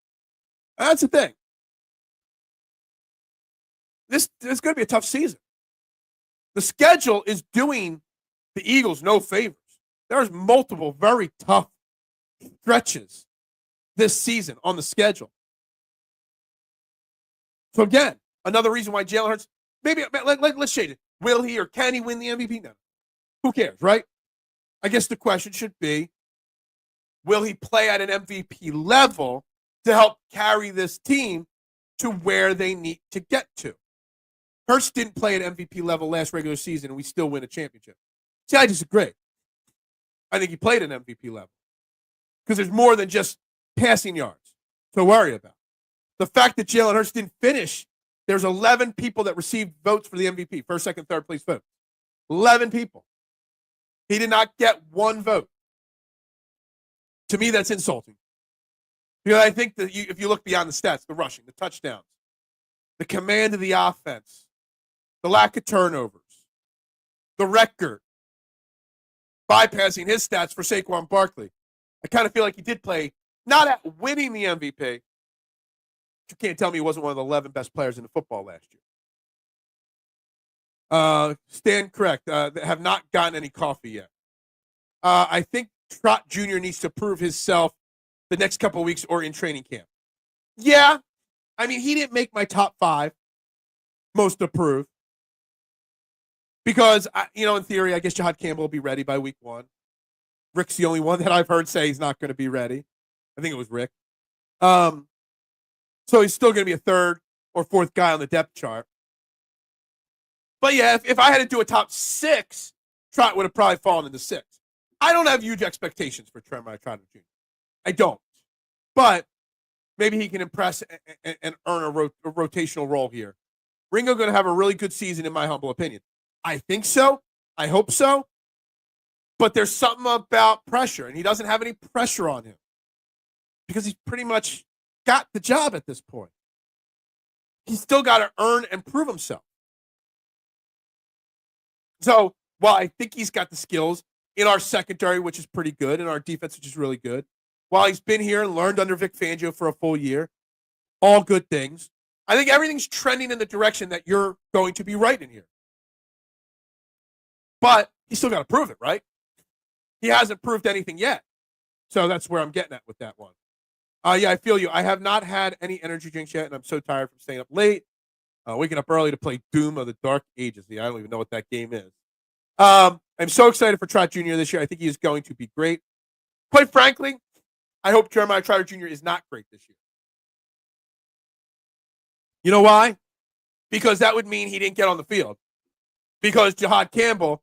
That's the thing. This is going to be a tough season. The schedule is doing the Eagles no favors. There's multiple very tough stretches this season on the schedule. So again, another reason why Jalen Hurts, maybe let's shade it. Will he or can he win the MVP? No. Who cares, right? I guess the question should be, will he play at an MVP level to help carry this team to where they need to get to? Hurts didn't play at MVP level last regular season, and we still win a championship. See, I disagree. I think he played at MVP level because there's more than just passing yards to worry about. The fact that Jalen Hurts didn't finish, there's 11 people that received votes for the MVP, first, second, third place vote. 11 people. He did not get one vote. To me, that's insulting. Because I think that if you look beyond the stats, the rushing, the touchdowns, the command of the offense, the lack of turnovers, the record, bypassing his stats for Saquon Barkley, I kind of feel like he did play not at winning the MVP. You can't tell me he wasn't one of the 11 best players in the football last year. Stand correct. They have not gotten any coffee yet. I think Trot Jr. needs to prove himself the next couple of weeks or in training camp. Yeah. I mean, he didn't make my top 5 most approved. Because, in theory, I guess Jahad Campbell will be ready by week 1. Rick's the only one that I've heard say he's not going to be ready. I think it was Rick. So he's still going to be a 3rd or 4th guy on the depth chart. But yeah, if I had to do a top 6, Trot would have probably fallen into 6. I don't have huge expectations for Tremont Trotter Jr. I don't. But maybe he can impress and earn a rotational role here. Ringo going to have a really good season, in my humble opinion. I think so. I hope so. But there's something about pressure, and he doesn't have any pressure on him because he's pretty much got the job at this point. He's still got to earn and prove himself. So while I think he's got the skills in our secondary, which is pretty good, and our defense, which is really good, while he's been here and learned under Vic Fangio for a full year, all good things, I think everything's trending in the direction that you're going to be right in here. But he's still got to prove it, right? He hasn't proved anything yet. So that's where I'm getting at with that one. Yeah, I feel you. I have not had any energy drinks yet, and I'm so tired from staying up late, waking up early to play Doom of the Dark Ages. Yeah, I don't even know what that game is. I'm so excited for Trot Jr. this year. I think he is going to be great. Quite frankly, I hope Jeremiah Trotter Jr. is not great this year. You know why? Because that would mean he didn't get on the field. Because Jahad Campbell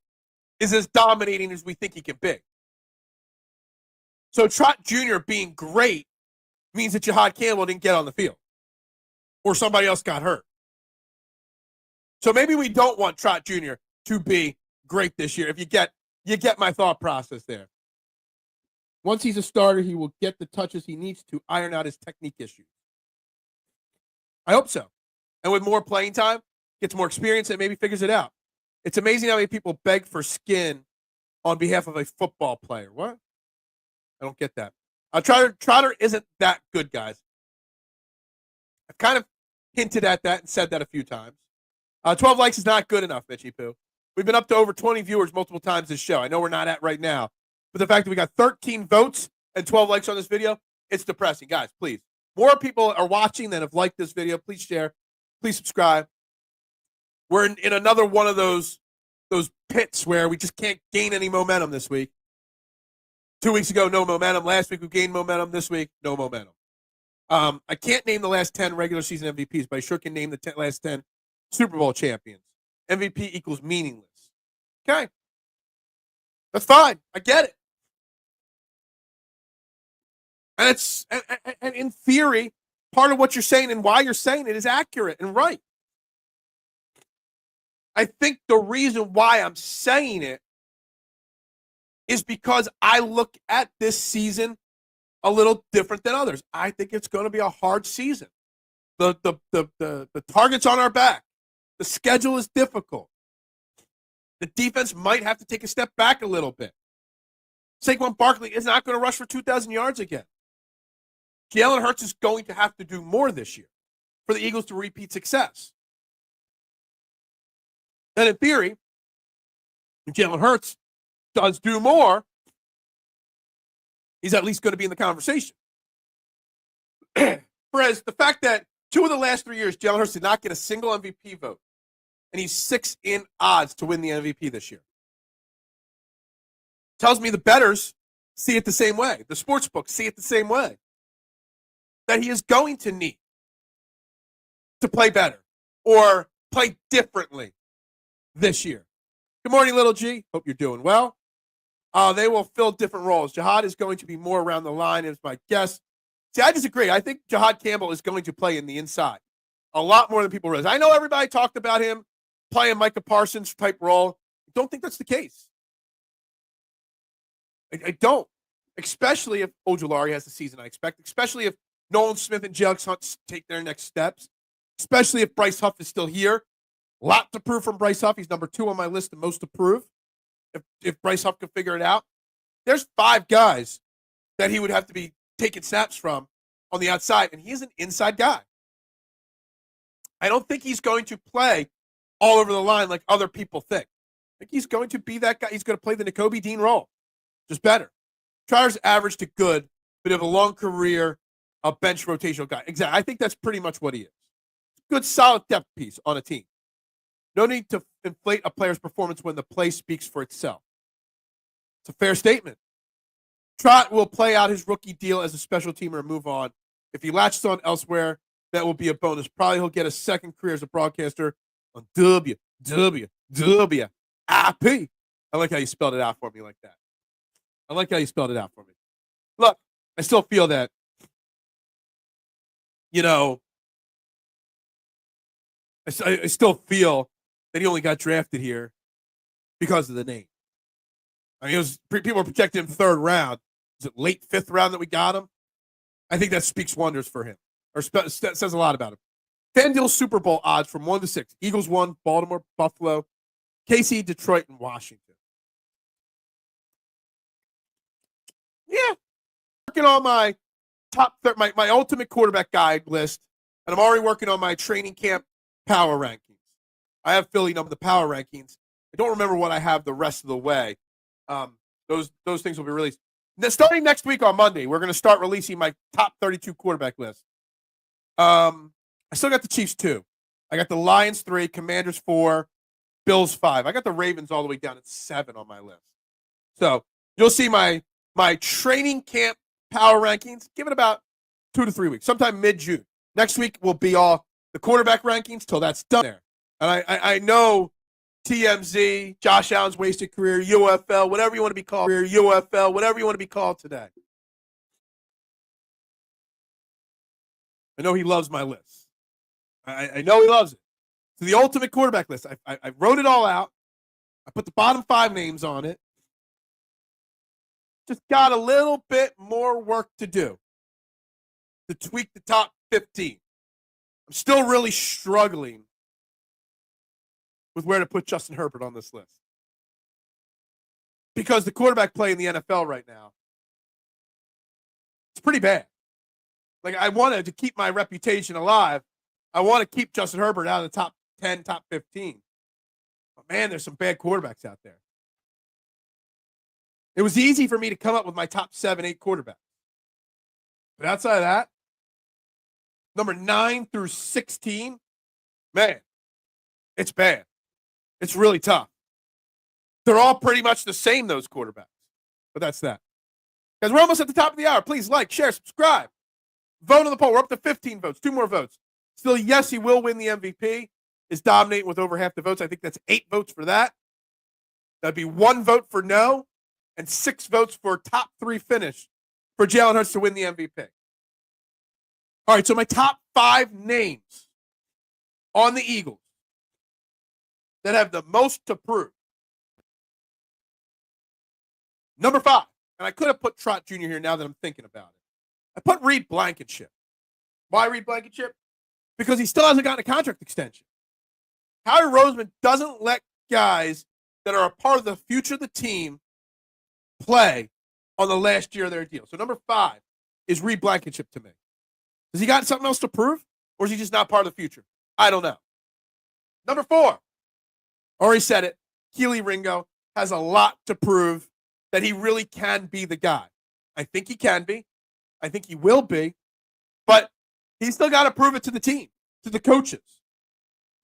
is as dominating as we think he can be. So Trot Jr. being great means that Jahad Campbell didn't get on the field. Or somebody else got hurt. So maybe we don't want Trot Jr. to be great this year. If you get my thought process there. Once he's a starter, he will get the touches he needs to iron out his technique issues. I hope so. And with more playing time, gets more experience and maybe figures it out. It's amazing how many people beg for skin on behalf of a football player. What? I don't get that. Trotter isn't that good, guys. I've kind of hinted at that and said that a few times. 12 likes is not good enough, Mitchie Poo. We've been up to over 20 viewers multiple times this show. I know we're not at right now. But the fact that we got 13 votes and 12 likes on this video, it's depressing. Guys, please. More people are watching than have liked this video. Please share. Please subscribe. We're in another one of those pits where we just can't gain any momentum this week. 2 weeks ago, no momentum. Last week, we gained momentum. This week, no momentum. I can't name the last 10 regular season MVPs, but I sure can name the last 10 Super Bowl champions. MVP equals meaningless. Okay. That's fine. I get it. And it's and in theory, part of what you're saying and why you're saying it is accurate and right. I think the reason why I'm saying it is because I look at this season a little different than others. I think it's going to be a hard season. The target's on our back. The schedule is difficult. The defense might have to take a step back a little bit. Saquon Barkley is not going to rush for 2,000 yards again. Jalen Hurts is going to have to do more this year for the Eagles to repeat success. And in theory, if Jalen Hurts does do more, he's at least going to be in the conversation. Whereas the fact that 2 of the last 3 years, Jalen Hurts did not get a single MVP vote, and he's 6 in odds to win the MVP this year, tells me the bettors see it the same way. The sports books see it the same way. That he is going to need to play better or play differently this year. Good morning, Little G. Hope you're doing well. They will fill different roles. Jahad is going to be more around the line, is my guess. See, I disagree. I think Jahad Campbell is going to play in the inside a lot more than people realize. I know everybody talked about him playing Micah Parsons type role. I don't think that's the case. I don't. Especially if Ojulari has the season I expect. Especially if Nolan Smith and Alex Hunt take their next steps, especially if Bryce Huff is still here. A lot to prove from Bryce Huff. He's number 2 on my list of most to prove. If Bryce Huff can figure it out, there's 5 guys that he would have to be taking snaps from on the outside, and he's an inside guy. I don't think he's going to play all over the line like other people think. I think he's going to be that guy. He's going to play the Nakobe Dean role, just better. Trotters average to good, but have a long career, a bench rotational guy. Exactly. I think that's pretty much what he is. Good, solid depth piece on a team. No need to inflate a player's performance when the play speaks for itself. It's a fair statement. Trot will play out his rookie deal as a special teamer and move on. If he latches on elsewhere, that will be a bonus. Probably he'll get a second career as a broadcaster on WWWIP. I like how you spelled it out for me like that. I like how you spelled it out for me. Look, I still feel that, I still feel that he only got drafted here because of the name. I mean, people were projecting him 3rd round. Is it late 5th round that we got him? I think that speaks wonders for him, or says a lot about him. FanDuel Super Bowl odds from 1 to 6. Eagles 1, Baltimore, Buffalo, KC, Detroit, and Washington. Yeah. Working on my top my ultimate quarterback guide list, and I'm already working on my training camp power rankings. I have Philly number the power rankings. I don't remember what I have the rest of the way. Those things will be released. Starting next week on Monday, we're going to start releasing my top 32 quarterback list. I still got the Chiefs 2. I got the Lions 3, Commanders 4, Bills 5. I got the Ravens all the way down at 7 on my list. So you'll see my training camp power rankings. Give it about 2 to 3 weeks, sometime mid-June. Next week will be all the quarterback rankings till that's done there. And I know TMZ, Josh Allen's wasted career, UFL, whatever you want to be called, today. I know he loves my list. I know he loves it. So the ultimate quarterback list, I wrote it all out. I put the bottom 5 names on it. Just got a little bit more work to do to tweak the top 15. I'm still really struggling with where to put Justin Herbert on this list. Because the quarterback play in the NFL right now, it's pretty bad. Like, I wanted to keep my reputation alive. I want to keep Justin Herbert out of the top 10, top 15. But, man, there's some bad quarterbacks out there. It was easy for me to come up with my top 7, 8 quarterbacks. But outside of that, number 9 through 16, man, it's bad. It's really tough. They're all pretty much the same, those quarterbacks. But that's that. Guys, we're almost at the top of the hour. Please like, share, subscribe. Vote on the poll. We're up to 15 votes. 2 more votes. Still, yes, he will win the MVP. Is dominating with over half the votes. I think that's 8 votes for that. That'd be 1 vote for no and 6 votes for top 3 finish for Jalen Hurts to win the MVP. All right, so my top 5 names on the Eagles that have the most to prove. Number 5, and I could have put Trot Jr. here now that I'm thinking about it. I put Reed Blankenship. Why Reed Blankenship? Because he still hasn't gotten a contract extension. Howie Roseman doesn't let guys that are a part of the future of the team play on the last year of their deal. So number 5 is Reed Blankenship to me. Has he got something else to prove? Or is he just not part of the future? I don't know. Number 4, already said it, Keely Ringo has a lot to prove that he really can be the guy. I think he can be. I think he will be. But he's still got to prove it to the team, to the coaches.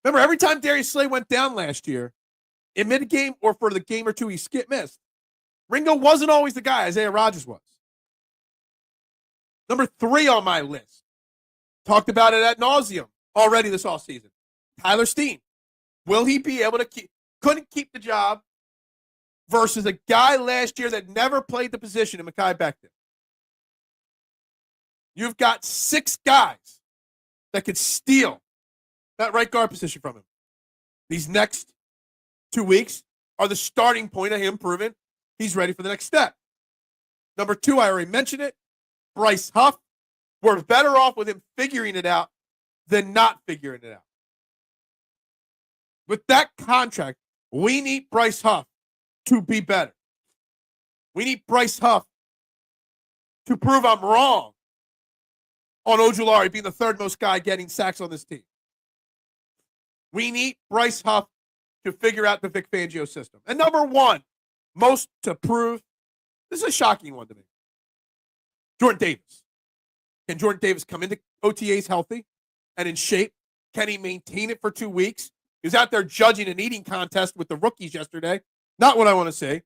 Remember, every time Darius Slay went down last year, in mid-game or for the game or 2 he missed, Ringo wasn't always the guy Isaiah Rodgers was. Number 3 on my list, talked about it ad nauseum already this offseason, Tyler Steen. Will he be able to couldn't keep the job versus a guy last year that never played the position in Mekhi Becton? You've got 6 guys that could steal that right guard position from him. These next 2 weeks are the starting point of him proving he's ready for the next step. Number 2, I already mentioned it, Bryce Huff. We're better off with him figuring it out than not figuring it out. With that contract, we need Bryce Huff to be better. We need Bryce Huff to prove I'm wrong on Ojulari being the third most guy getting sacks on this team. We need Bryce Huff to figure out the Vic Fangio system. And number one, most to prove, this is a shocking one to me. Jordan Davis. Can Jordan Davis come into OTAs healthy and in shape? Can he maintain it for 2 weeks? He was out there judging an eating contest with the rookies yesterday. Not what I want to say.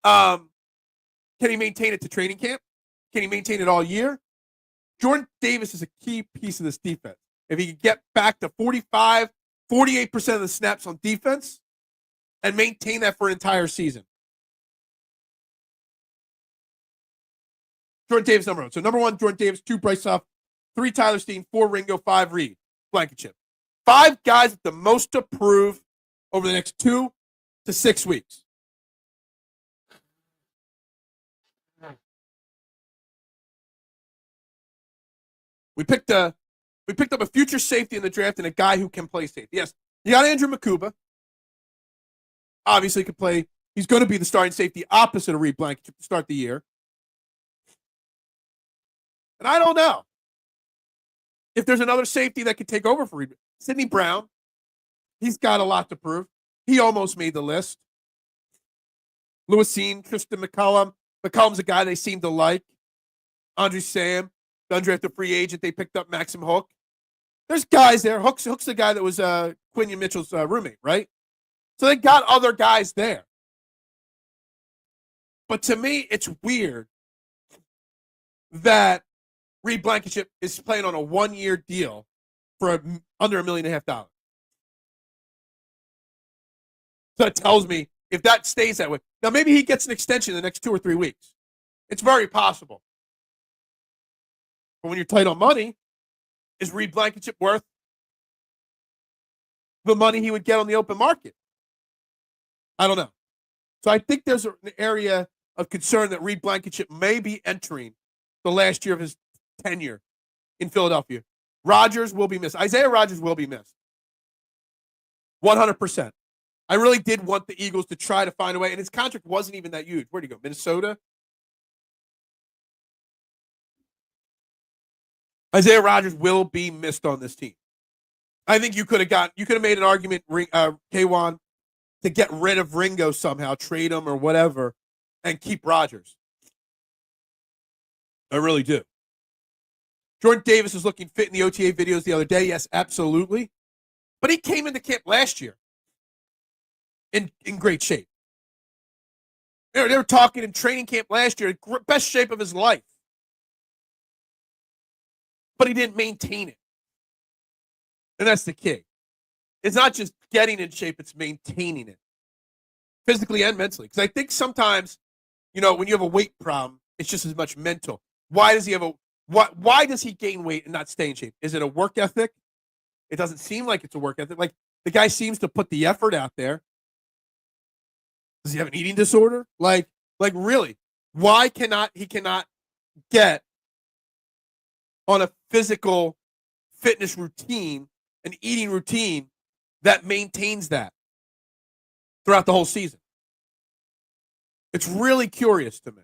Can he maintain it to training camp? Can he maintain it all year? Jordan Davis is a key piece of this defense. If he could get back to 45, 48% of the snaps on defense and maintain that for an entire season. Jordan Davis, number one. So number one, Jordan Davis, 2, Bryce Huff, 3, Tyler Steen, 4, Ringo, 5, Reed. Blankenship. 5 guys with the most to prove over the next 2 to 6 weeks. We picked up a future safety in the draft and a guy who can play safety. Yes, you got Andrew Makuba. Obviously, could play. He's going to be the starting safety opposite of Reed Blankenship to start the year. And I don't know if there's another safety that could take over for Reed. Sidney Brown, he's got a lot to prove. He almost made the list. Lewisine, Tristan McCullum. McCullum's a guy they seem to like. Andre Sam, the undrafted free agent. They picked up Maxim Hook. There's guys there. Hook's the guy that was Quinion Mitchell's roommate, right? So they got other guys there. But to me, it's weird that Reed Blankenship is playing on a 1-year deal for under $1.5 million. So that tells me if that stays that way. Now, maybe he gets an extension in the next 2 or 3 weeks. It's very possible. But when you're tight on money, is Reed Blankenship worth the money he would get on the open market? I don't know. So I think there's an area of concern that Reed Blankenship may be entering the last year of his tenure in Philadelphia. Rodgers will be missed. Isaiah Rodgers will be missed. 100%. I really did want the Eagles to try to find a way, and his contract wasn't even that huge. Where'd he go? Minnesota? Isaiah Rodgers will be missed on this team. I think you could have made an argument, K1, to get rid of Ringo somehow, trade him or whatever, and keep Rodgers. I really do. Jordan Davis is looking fit in the OTA videos the other day. Yes, absolutely. But he came into camp last year in great shape. They were talking in training camp last year, best shape of his life. But he didn't maintain it. And that's the key. It's not just getting in shape, it's maintaining it. Physically and mentally. Because I think sometimes, when you have a weight problem, it's just as much mental. Why does he gain weight and not stay in shape? Is it a work ethic? It doesn't seem like it's a work ethic. Like, the guy seems to put the effort out there. Does he have an eating disorder? Like really? Why cannot he get on a physical fitness routine, an eating routine that maintains that throughout the whole season? It's really curious to me.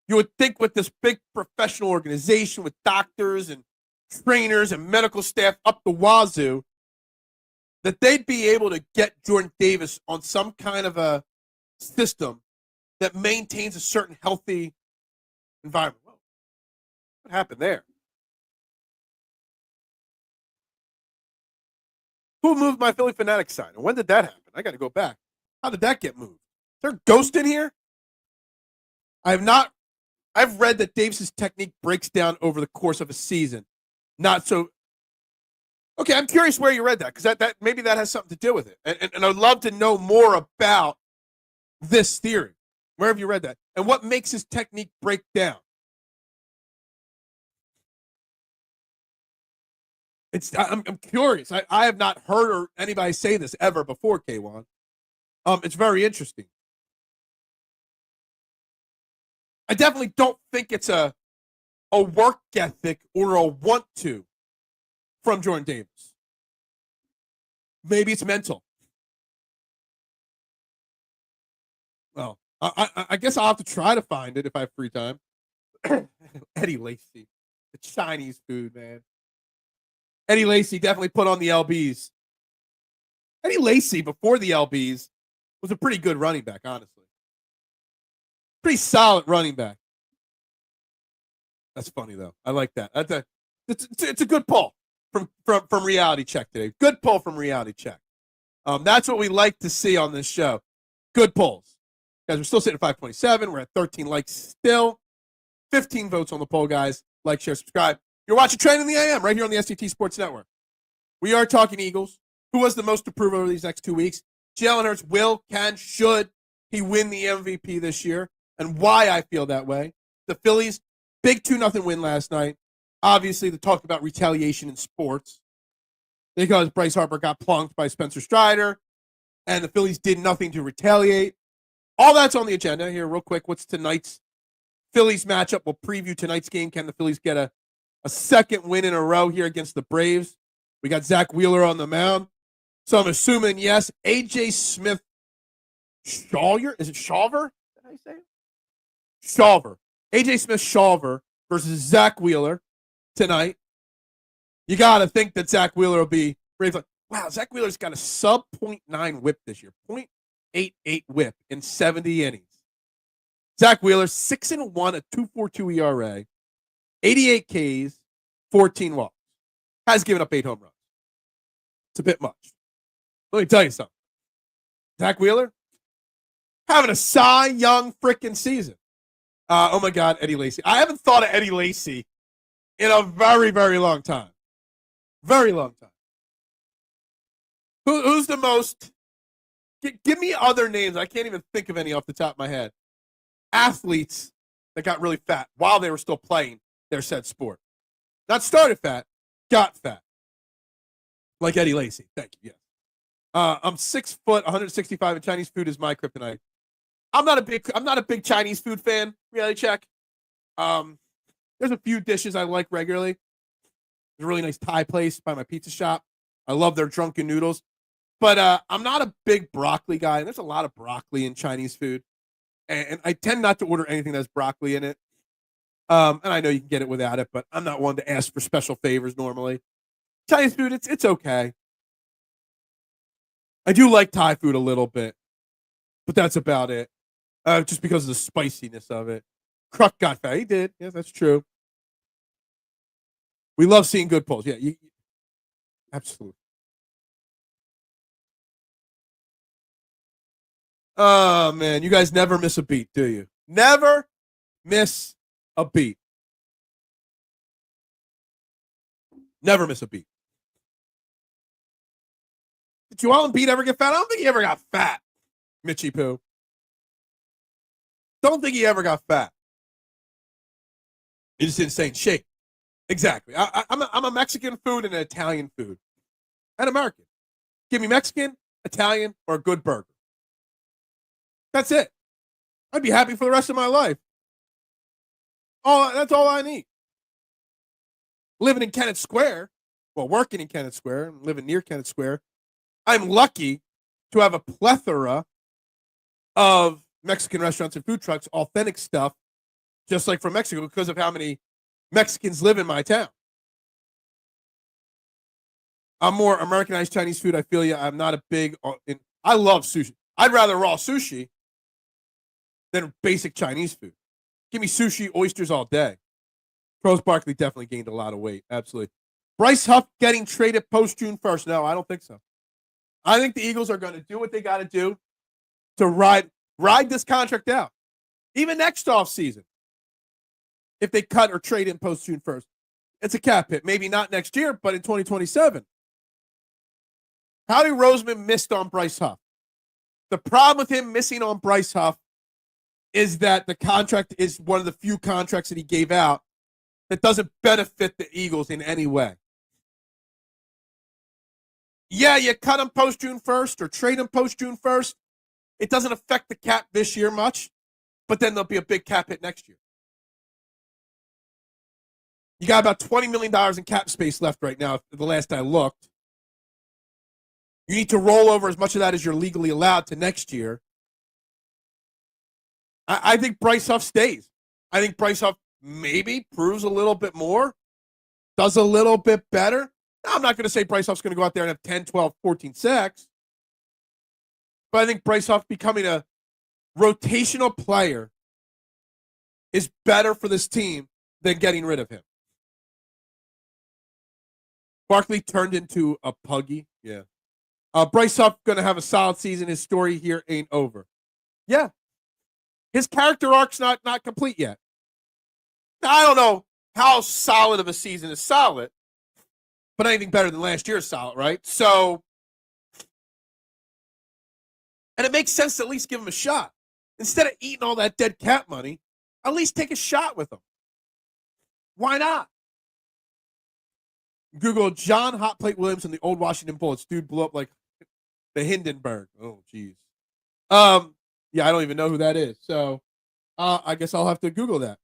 You would think with this big professional organization with doctors and trainers and medical staff up the wazoo that they'd be able to get Jordan Davis on some kind of a system that maintains a certain healthy environment. Whoa. What happened there? Who moved my Philly Fanatic sign? And when did that happen? I got to go back. How did that get moved? Is there a ghost in here? I've read that Davis's technique breaks down over the course of a season. Not so. Okay, I'm curious where you read that, because that maybe that has something to do with it. And I'd love to know more about this theory. Where have you read that? And what makes his technique break down? I'm curious. I have not heard anybody say this ever before, K1. It's very interesting. I definitely don't think it's a a work ethic or a want to from Jordan Davis. Maybe it's mental. Well, I guess I'll have to try to find it if I have free time. Eddie Lacy, the Chinese food, man. Eddie Lacy definitely put on the LBs. Eddie Lacy, before the LBs, was a pretty good running back, honestly. Pretty solid running back. That's funny, though. I like that. It's a good pull from Reality Check today. Good pull from Reality Check. That's what we like to see on this show. Good polls. Guys, we're still sitting at 527. We're at 13 likes still. 15 votes on the poll, guys. Like, share, subscribe. You're watching Training the AM right here on the STT Sports Network. We are talking Eagles. Who was the most approved over these next 2 weeks? Jalen Hurts will, can, should he win the MVP this year? And why I feel that way. The Phillies, big 2-0 win last night. Obviously, the talk about retaliation in sports because Bryce Harper got plunked by Spencer Strider, and the Phillies did nothing to retaliate. All that's on the agenda here real quick. What's tonight's Phillies matchup? We'll preview tonight's game. Can the Phillies get a second win in a row here against the Braves? We got Zach Wheeler on the mound. So I'm assuming, yes, A.J. Smith Shawver. Is it Shawver? Did I say it? Shawver. A.J. Smith Shawver versus Zach Wheeler tonight. You got to think that Zach Wheeler will be brave. Wow, Zach Wheeler's got a sub .9 whip this year. 0.88 whip in 70 innings. Zach Wheeler, 6-1, a 2.42 ERA, 88 Ks, 14 walks. Has given up 8 home runs. It's a bit much. Let me tell you something. Zach Wheeler, having a Cy Young freaking season. Oh, my God, Eddie Lacy. I haven't thought of Eddie Lacy in a very, very long time. Very long time. Who's the most? Give me other names. I can't even think of any off the top of my head. Athletes that got really fat while they were still playing their said sport. Not started fat, got fat. Like Eddie Lacy. Thank you. Yeah. I'm 6 foot, 165, and Chinese food is my kryptonite. I'm not a big Chinese food fan. Reality check. There's a few dishes I like regularly. There's a really nice Thai place by my pizza shop. I love their drunken noodles. But I'm not a big broccoli guy. And there's a lot of broccoli in Chinese food. And I tend not to order anything that has broccoli in it. And I know you can get it without it, but I'm not one to ask for special favors normally. Chinese food, it's okay. I do like Thai food a little bit, but that's about it. Just because of the spiciness of it. Kruk got fat. He did. Yeah, that's true. We love seeing good polls. Yeah, absolutely. Oh, man. You guys never miss a beat, do you? Never miss a beat. Never miss a beat. Did Joel Embiid ever get fat? I don't think he ever got fat, Mitchie Poo. Don't think he ever got fat. He just didn't stay in shape. Exactly. I'm a Mexican food and an Italian food. And American. Give me Mexican, Italian, or a good burger. That's it. I'd be happy for the rest of my life. That's all I need. Living in Kennett Square, well, working in Kennett Square, and living near Kennett Square, I'm lucky to have a plethora of Mexican restaurants and food trucks, authentic stuff, just like from Mexico, because of how many Mexicans live in my town. I'm more Americanized Chinese food. I feel you. I'm not a big. I love sushi. I'd rather raw sushi than basic Chinese food. Give me sushi, oysters all day. Charles Barkley definitely gained a lot of weight. Absolutely. Bryce Huff getting traded post June 1st. No, I don't think so. I think the Eagles are going to do what they got to do to ride this contract out. Even next offseason, if they cut or trade him post June 1st. It's a cap hit. Maybe not next year, but in 2027. Howie Roseman missed on Bryce Huff. The problem with him missing on Bryce Huff is that the contract is one of the few contracts that he gave out that doesn't benefit the Eagles in any way. Yeah, you cut him post June 1st or trade him post June 1st. It doesn't affect the cap this year much, but then there'll be a big cap hit next year. You got about $20 million in cap space left right now, the last I looked. You need to roll over as much of that as you're legally allowed to next year. I think Bryce Huff stays. I think Bryce Huff maybe proves a little bit more, does a little bit better. Now, I'm not going to say Bryce Huff's going to go out there and have 10, 12, 14 sacks. But I think Bryce Huff becoming a rotational player is better for this team than getting rid of him. Barkley turned into a puggy. Yeah. Bryce Huff going to have a solid season. His story here ain't over. Yeah. His character arc's not complete yet. Now, I don't know how solid of a season is solid, but anything better than last year is solid, right? So, and it makes sense to at least give him a shot. Instead of eating all that dead cap money, at least take a shot with him. Why not? Google John Hot Plate Williams and the old Washington Bullets. Dude blew up like the Hindenburg. Oh, jeez. Yeah, I don't even know who that is. So I guess I'll have to Google that.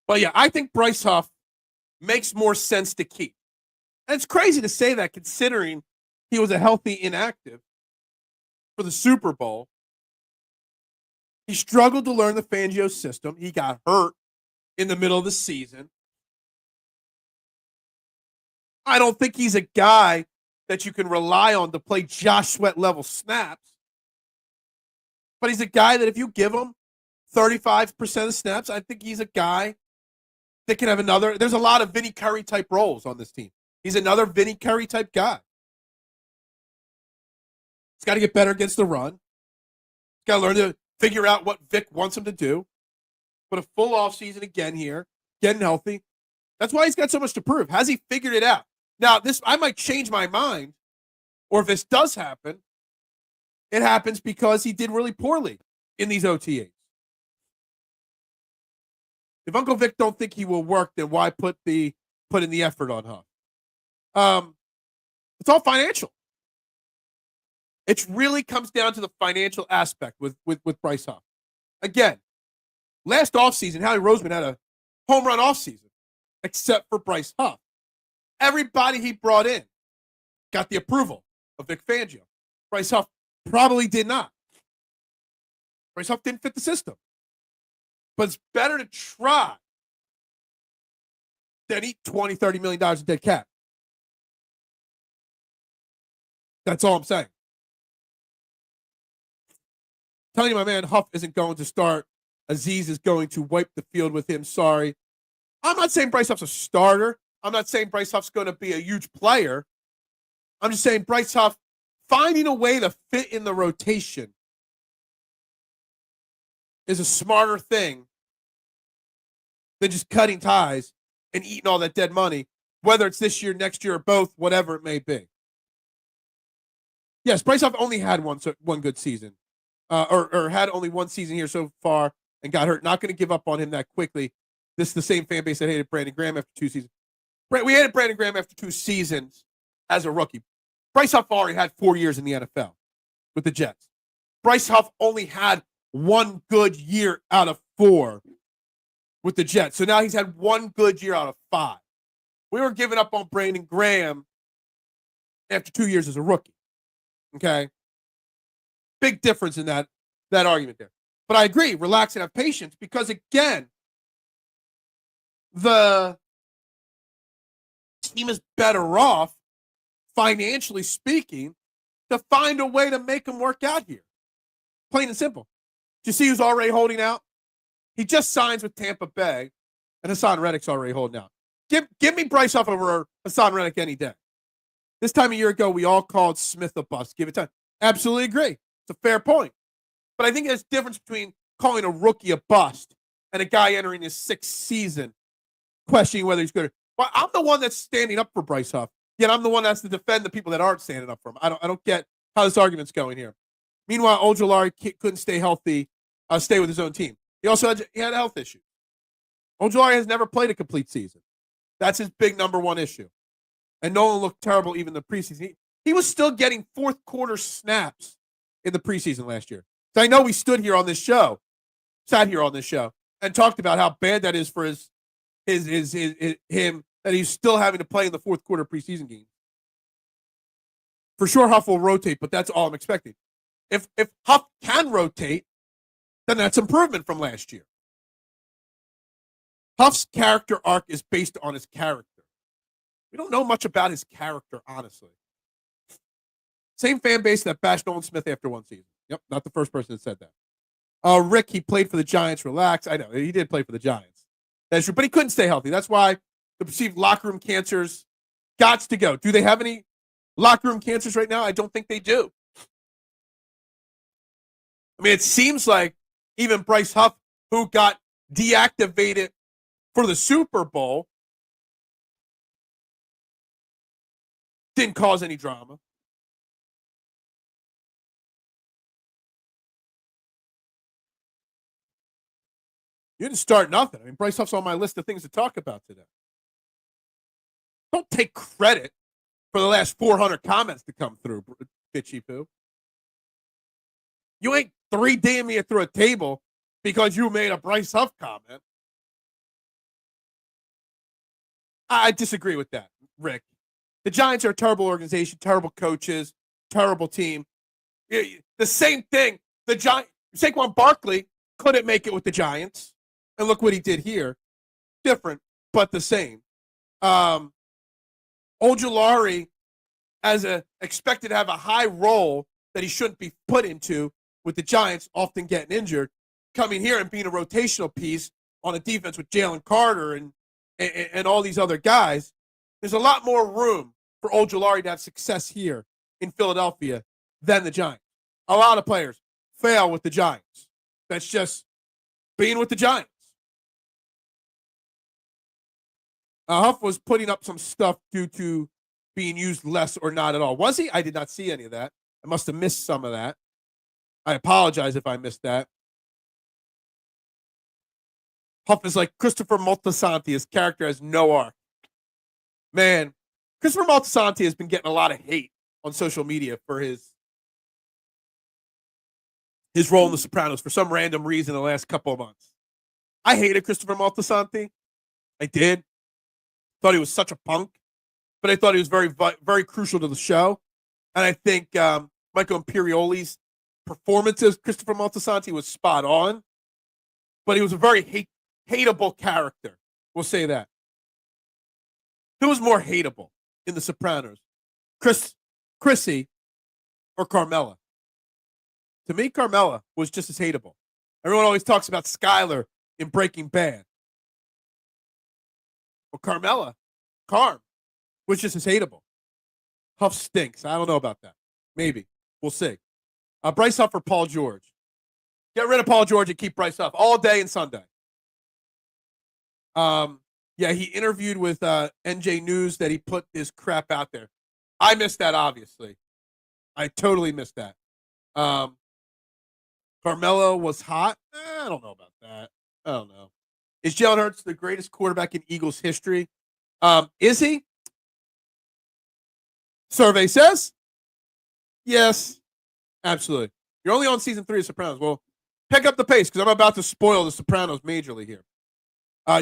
But yeah, I think Bryce Huff makes more sense to keep. And it's crazy to say that considering he was a healthy inactive for the Super Bowl. He struggled to learn the Fangio system. He got hurt in the middle of the season. I don't think he's a guy that you can rely on to play Josh Sweat level snaps. But he's a guy that if you give him 35% of snaps, I think he's a guy that can have another. There's a lot of Vinny Curry type roles on this team. He's another Vinny Curry type guy. He's got to get better against the run. He's got to learn to figure out what Vic wants him to do. Put a full offseason again here, getting healthy. That's why he's got so much to prove. Has he figured it out? Now, I might change my mind, or if this does happen, it happens because he did really poorly in these OTAs. If Uncle Vic don't think he will work, then why put in the effort on Huff? It's all financial. It really comes down to the financial aspect with Bryce Huff. Again, last offseason, Howie Roseman had a home run offseason, except for Bryce Huff. Everybody he brought in got the approval of Vic Fangio. Bryce Huff probably did not. Bryce Huff didn't fit the system. But it's better to try than eat $20, $30 million in dead cap. That's all I'm saying. Telling you, my man, Huff isn't going to start. Aziz is going to wipe the field with him. Sorry. I'm not saying Bryce Huff's a starter. I'm not saying Bryce Huff's going to be a huge player. I'm just saying Bryce Huff finding a way to fit in the rotation is a smarter thing than just cutting ties and eating all that dead money, whether it's this year, next year, or both, whatever it may be. Yes, Bryce Huff only had one good season, or had only one season here so far and got hurt. Not going to give up on him that quickly. This is the same fan base that hated Brandon Graham after 2 seasons. We hated Brandon Graham after 2 seasons as a rookie. Bryce Huff already had 4 years in the NFL with the Jets. Bryce Huff only had 1 good year out of 4 with the Jets. So now he's had 1 good year out of 5. We were giving up on Brandon Graham after 2 years as a rookie. Okay? Big difference in that argument there. But I agree, relax and have patience because, again, the team is better off, financially speaking, to find a way to make him work out here. Plain and simple. Do you see who's already holding out? He just signs with Tampa Bay, and Hassan Reddick's already holding out. Give me Bryce Huff over Hassan Reddick any day. This time a year ago, we all called Smith a bust. Give it time. Absolutely agree. It's a fair point. But I think there's a difference between calling a rookie a bust and a guy entering his 6th season questioning whether he's good. Well, I'm the one that's standing up for Bryce Huff, yet I'm the one that has to defend the people that aren't standing up for him. I don't get how this argument's going here. Meanwhile, Ojulari couldn't stay healthy, stay with his own team. He also had health issues. Ojulari has never played a complete season. That's his big number one issue. And Nolan looked terrible even the preseason. He was still getting fourth quarter snaps in the preseason last year. So I know we sat here on this show, and talked about how bad that is for him that he's still having to play in the fourth quarter preseason game. For sure, Huff will rotate, but that's all I'm expecting. If Huff can rotate, then that's improvement from last year. Huff's character arc is based on his character. We don't know much about his character, honestly. Same fan base that bashed Nolan Smith after one season. Yep, not the first person that said that. Rick, he played for the Giants. Relax. I know, he did play for the Giants. That's true, but he couldn't stay healthy. That's why the perceived locker room cancers got to go. Do they have any locker room cancers right now? I don't think they do. I mean, it seems like even Bryce Huff, who got deactivated for the Super Bowl, didn't cause any drama. You didn't start nothing. I mean, Bryce Huff's on my list of things to talk about today. Don't take credit for the last 400 comments to come through, bitchy poo. You ain't 3D'ing me through a table because you made a Bryce Huff comment. I disagree with that, Rick. The Giants are a terrible organization, terrible coaches, terrible team. The same thing. The Giants, Saquon Barkley couldn't make it with the Giants. And look what he did here. Different, but the same. Ojulari, expected to have a high role that he shouldn't be put into with the Giants, often getting injured, coming here and being a rotational piece on a defense with Jalen Carter and all these other guys. There's a lot more room for Ojulari to have success here in Philadelphia than the Giants. A lot of players fail with the Giants. That's just being with the Giants. Huff was putting up some stuff due to being used less or not at all. Was he? I did not see any of that. I must have missed some of that. I apologize if I missed that. Huff is like Christopher Moltisanti. His character has no arc. Man, Christopher Moltisanti has been getting a lot of hate on social media for his role in The Sopranos for some random reason the last couple of months. I hated Christopher Moltisanti. I did. Thought he was such a punk, but I thought he was very, very crucial to the show. And I think Michael Imperioli's performance as Christopher Moltisanti was spot on, but he was a very hateable character. We'll say that. Who was more hateable in The Sopranos? Chrissy or Carmela? To me, Carmela was just as hateable. Everyone always talks about Skyler in Breaking Bad. Well, Carm, was just as hateable. Huff stinks. I don't know about that. Maybe. We'll see. Bryce Huff or Paul George? Get rid of Paul George and keep Bryce Huff all day and Sunday. Yeah, he interviewed with NJ News that he put this crap out there. I missed that, obviously. I totally missed that. Carmelo was hot. I don't know about that. I don't know. Is Jalen Hurts the greatest quarterback in Eagles history? Is he? Survey says yes. Absolutely. You're only on season 3 of Sopranos. Well, pick up the pace because I'm about to spoil the Sopranos majorly here.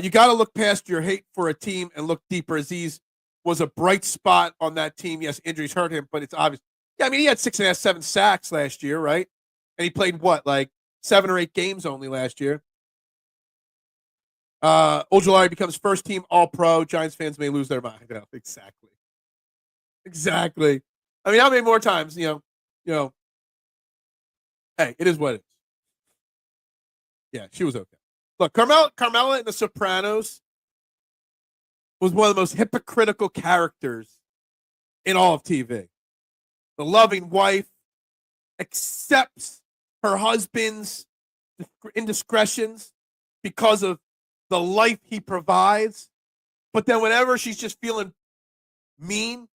You got to look past your hate for a team and look deeper. Aziz was a bright spot on that team. Yes, injuries hurt him, but it's obvious. Yeah, I mean, he had 6.5, 7 sacks last year, right? And he played what, like 7 or 8 games only last year. Ojulari becomes first team All-Pro. Giants fans may lose their mind. Yeah, exactly. I mean, how many more times, you know, hey, it is what it is. Yeah, she was okay. Look, Carmela in The Sopranos was one of the most hypocritical characters in all of TV. The loving wife accepts her husband's indiscretions because of the life he provides. But then whenever she's just feeling mean,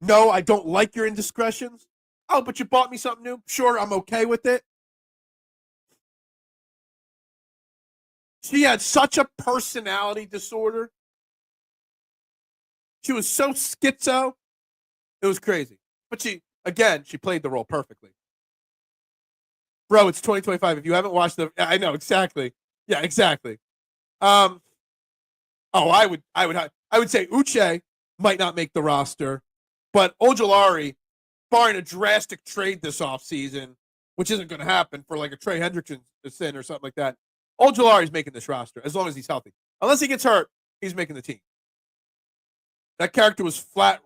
no, I don't like your indiscretions. Oh, but you bought me something new? Sure, I'm okay with it. She had such a personality disorder. She was so schizo. It was crazy. But she played the role perfectly. Bro, it's 2025. If you haven't watched I know exactly. Yeah, exactly. Oh, I would say Uche might not make the roster, but Ojulari, barring a drastic trade this offseason, which isn't going to happen for like a Trey Hendrickson sin or something like that, Ojulari's making this roster as long as he's healthy. Unless he gets hurt, he's making the team. That character was flat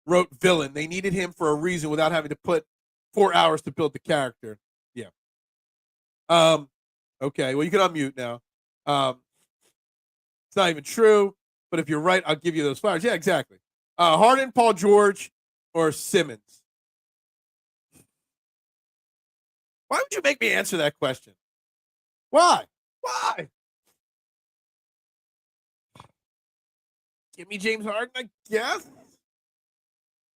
wrote villain. They needed him for a reason without having to put 4 hours to build the character. Yeah. Okay, well, you can unmute now. It's not even true, but if you're right, I'll give you those flowers. Yeah, exactly. Harden, Paul George, or Simmons? Why would you make me answer that question? Why? Why? Give me James Harden, I guess.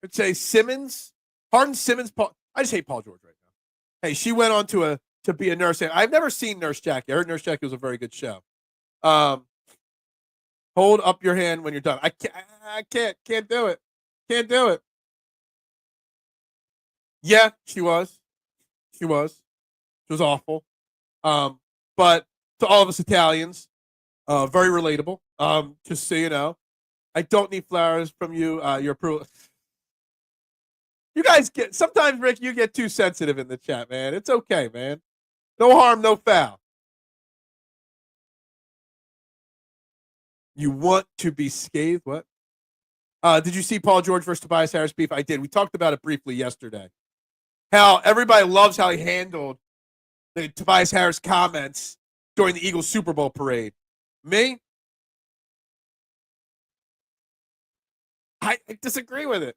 I'd say Simmons. Harden, Simmons, Paul. I just hate Paul George right now. Hey, she went on to be a nurse. I've never seen Nurse Jackie. I heard Nurse Jackie was a very good show. Hold up your hand when you're done. I can't do it. Can't do it. Yeah, she was. She was awful. But to all of us Italians, very relatable. Just so you know, I don't need flowers from you. Your approval. You guys sometimes, Rick, you get too sensitive in the chat, man. It's okay, man. No harm, no foul. You want to be scathed? What? Did you see Paul George versus Tobias Harris beef? I did. We talked about it briefly yesterday. How everybody loves how he handled the Tobias Harris comments during the Eagles Super Bowl parade. Me? I disagree with it.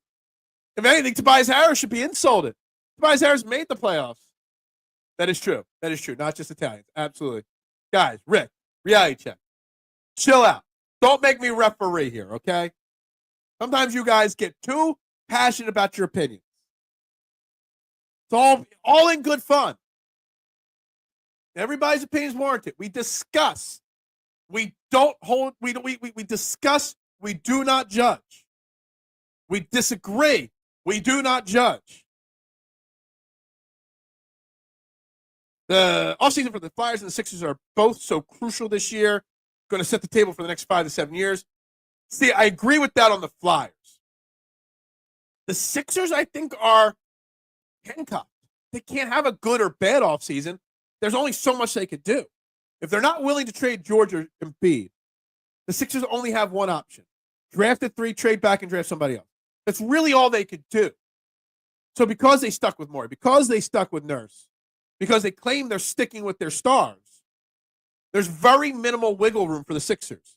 If anything, Tobias Harris should be insulted. Tobias Harris made the playoffs. That is true. That is true. Not just Italians. Absolutely. Guys, Rick, reality check. Chill out. Don't make me referee here, okay? Sometimes you guys get too passionate about your opinions. It's all in good fun. Everybody's opinion is warranted. We discuss. We don't hold. We discuss. We do not judge. We disagree. We do not judge. The offseason for the Flyers and the Sixers are both so crucial this year. Going to set the table for the next 5 to 7 years. See, I agree with that on the Flyers. The Sixers, I think, are handcuffed. They can't have a good or bad offseason. There's only so much they could do. If they're not willing to trade George or Embiid, the Sixers only have one option. Draft at 3, trade back, and draft somebody else. That's really all they could do. So because they stuck with Morey, because they stuck with Nurse, because they claim they're sticking with their stars, there's very minimal wiggle room for the Sixers.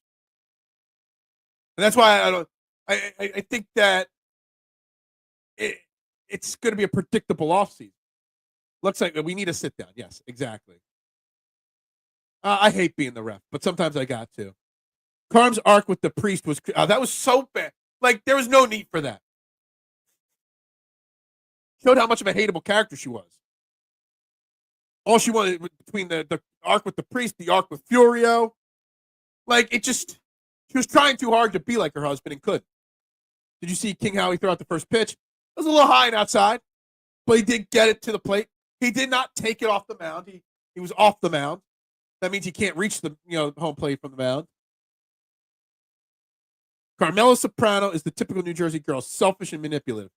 And that's why I think that it's going to be a predictable offseason. Looks like we need a sit down. Yes, exactly. I hate being the ref, but sometimes I got to. Carm's arc with the priest was that was so bad. Like, there was no need for that. Showed how much of a hateable character she was. All she wanted between the arc with the priest, the arc with Furio. Like, she was trying too hard to be like her husband and couldn't. Did you see King Howie throw out the first pitch? It was a little high and outside, but he did get it to the plate. He did not take it off the mound. He was off the mound. That means he can't reach the home plate from the mound. Carmela Soprano is the typical New Jersey girl, selfish and manipulative.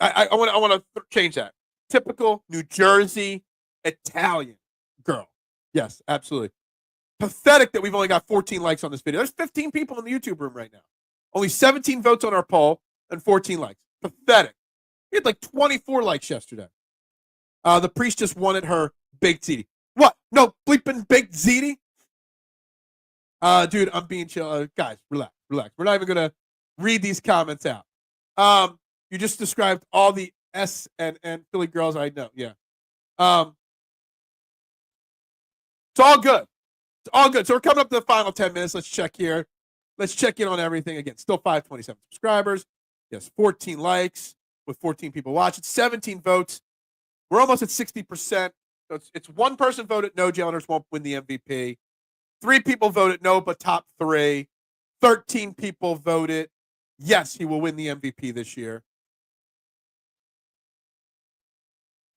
I want to change that. Typical New Jersey Italian girl. Yes, absolutely. Pathetic that we've only got 14 likes on this video. There's 15 people in the YouTube room right now. Only 17 votes on our poll and 14 likes. Pathetic. We had like 24 likes yesterday. The priest just wanted her baked ziti. What? No, bleeping baked ziti? Dude, I'm being chill. Guys, relax. We're not even going to read these comments out. You just described all the S and Philly girls I know. Yeah. It's all good. It's all good. So we're coming up to the final 10 minutes. Let's check here. Let's check in on everything. Again, still 527 subscribers. Yes, 14 likes with 14 people watching. 17 votes. We're almost at 60%. So it's one person voted no, Jalen Hurts won't win the MVP. 3 people voted no, but top 3. 13 people voted yes, he will win the MVP this year.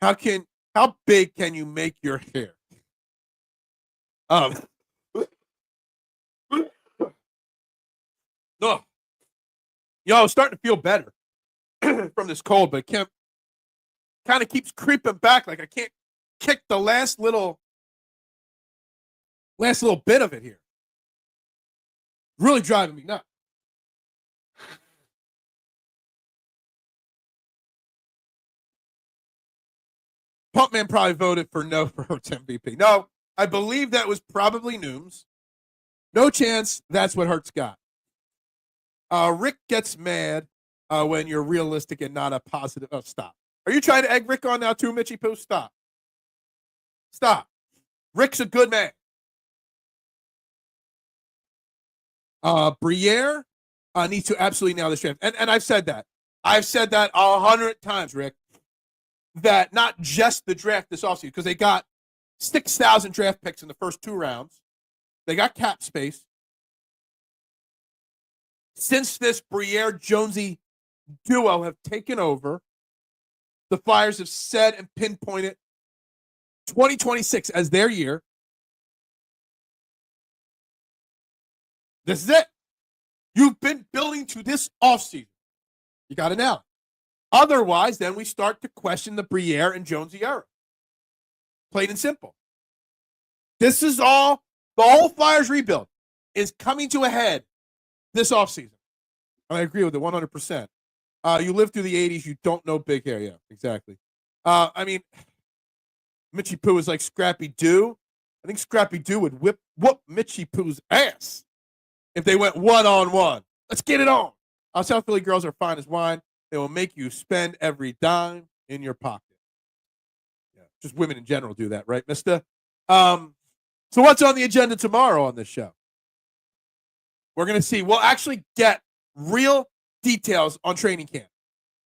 How can How big can you make your hair? Um, no, I was starting to feel better from this cold, but it kind of keeps creeping back. Like I can't kick the last little bit of it here. Really driving me nuts. Pumpman probably voted for no for Hurts MVP. No, I believe that was probably Nooms. No chance that's what Hurts got. Rick gets mad when you're realistic and not a positive. Oh, stop. Are you trying to egg Rick on now too, Mitchie Poo? Stop. Stop. Rick's a good man. Briere needs to absolutely nail this draft. And I've said that. I've said that 100 times, Rick, that not just the draft this offseason, because they got 6,000 draft picks in the first 2 rounds. They got cap space. Since this Briere-Jonesy duo have taken over, the Flyers have said and pinpointed 2026 as their year. This is it. You've been building to this offseason. You got to nail it. Otherwise, then we start to question the Briere and Jonesy era. Plain and simple. This is all, the whole Flyers rebuild is coming to a head this offseason. I agree with it 100%. You lived through the 80s, you don't know big hair. Yeah, exactly. I mean, Mitchie Poo is like Scrappy Doo. I think Scrappy Doo would whoop Mitchie Poo's ass if they went one-on-one. Let's get it on. South Philly girls are fine as wine. They will make you spend every dime in your pocket. Yeah, just women in general do that, right, mister? So what's on the agenda tomorrow on this show? We're going to see. We'll actually get real details on training camp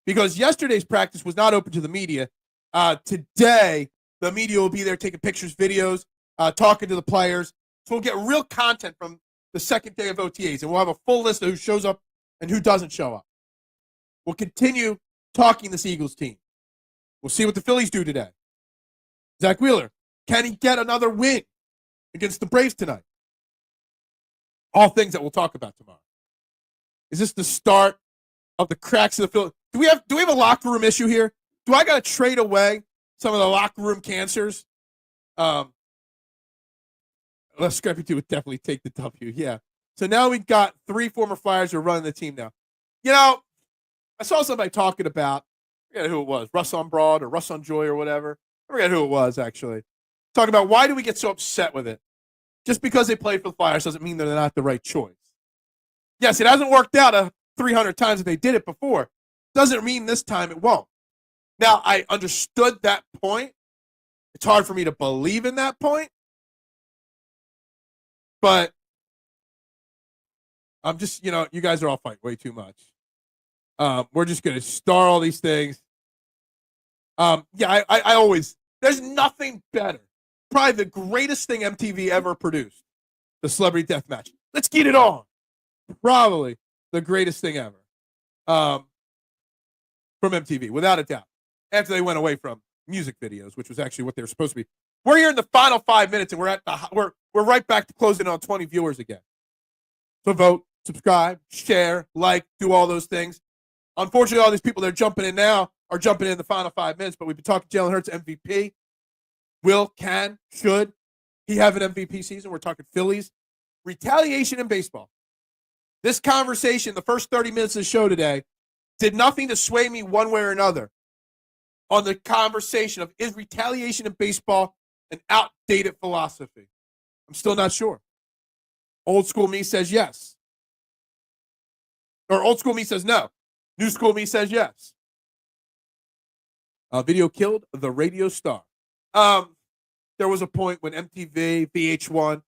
because yesterday's practice was not open to the media. Today, the media will be there taking pictures, videos, talking to the players. So we'll get real content from the second day of OTAs, and we'll have a full list of who shows up and who doesn't show up. We'll continue talking this Eagles team. We'll see what the Phillies do today. Zach Wheeler, can he get another win against the Braves tonight? All things that we'll talk about tomorrow. Is this the start of the cracks of the Phillies? Do we have a locker room issue here? Do I got to trade away some of the locker room cancers? Let's Scrappy 2 would definitely take the W. Yeah. So now we've got 3 former Flyers who are running the team now. You know, I saw somebody talking about, I forget who it was, Russ on Broad or Russ on Joy or whatever. I forget who it was, actually. Talking about why do we get so upset with it? Just because they played for the Flyers doesn't mean they're not the right choice. Yes, it hasn't worked out 300 times that they did it before. Doesn't mean this time it won't. Now, I understood that point. It's hard for me to believe in that point. But I'm just, you guys are all fighting way too much. We're just going to star all these things. I always, there's nothing better. Probably the greatest thing MTV ever produced, the Celebrity Death Match. Let's get it on. Probably the greatest thing ever from MTV, without a doubt. After they went away from music videos, which was actually what they were supposed to be. We're here in the final 5 minutes, and we're right back to closing on 20 viewers again. So vote, subscribe, share, like, do all those things. Unfortunately, all these people that are jumping in now are jumping in the final 5 minutes, but we've been talking Jalen Hurts MVP. Will, can, should he have an MVP season? We're talking Phillies. Retaliation in baseball. This conversation, the first 30 minutes of the show today, did nothing to sway me one way or another on the conversation of is retaliation in baseball an outdated philosophy? I'm still not sure. Old school me says yes. Or old school me says no. New school me says yes. Video killed the radio star. There was a point when MTV, VH1,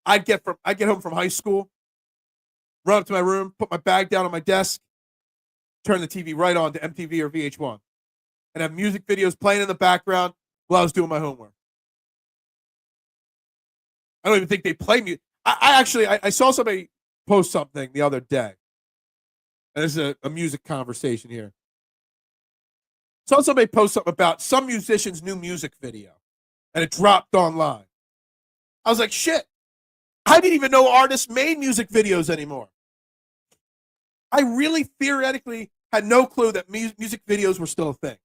I'd get home from high school, run up to my room, put my bag down on my desk, turn the TV right on to MTV or VH1, and have music videos playing in the background while I was doing my homework. I don't even think they play music. I saw somebody post something the other day, and this is a music conversation here. Saw somebody post something about some musician's new music video, and it dropped online. I was like, shit, I didn't even know artists made music videos anymore. I really theoretically had no clue that music videos were still a thing.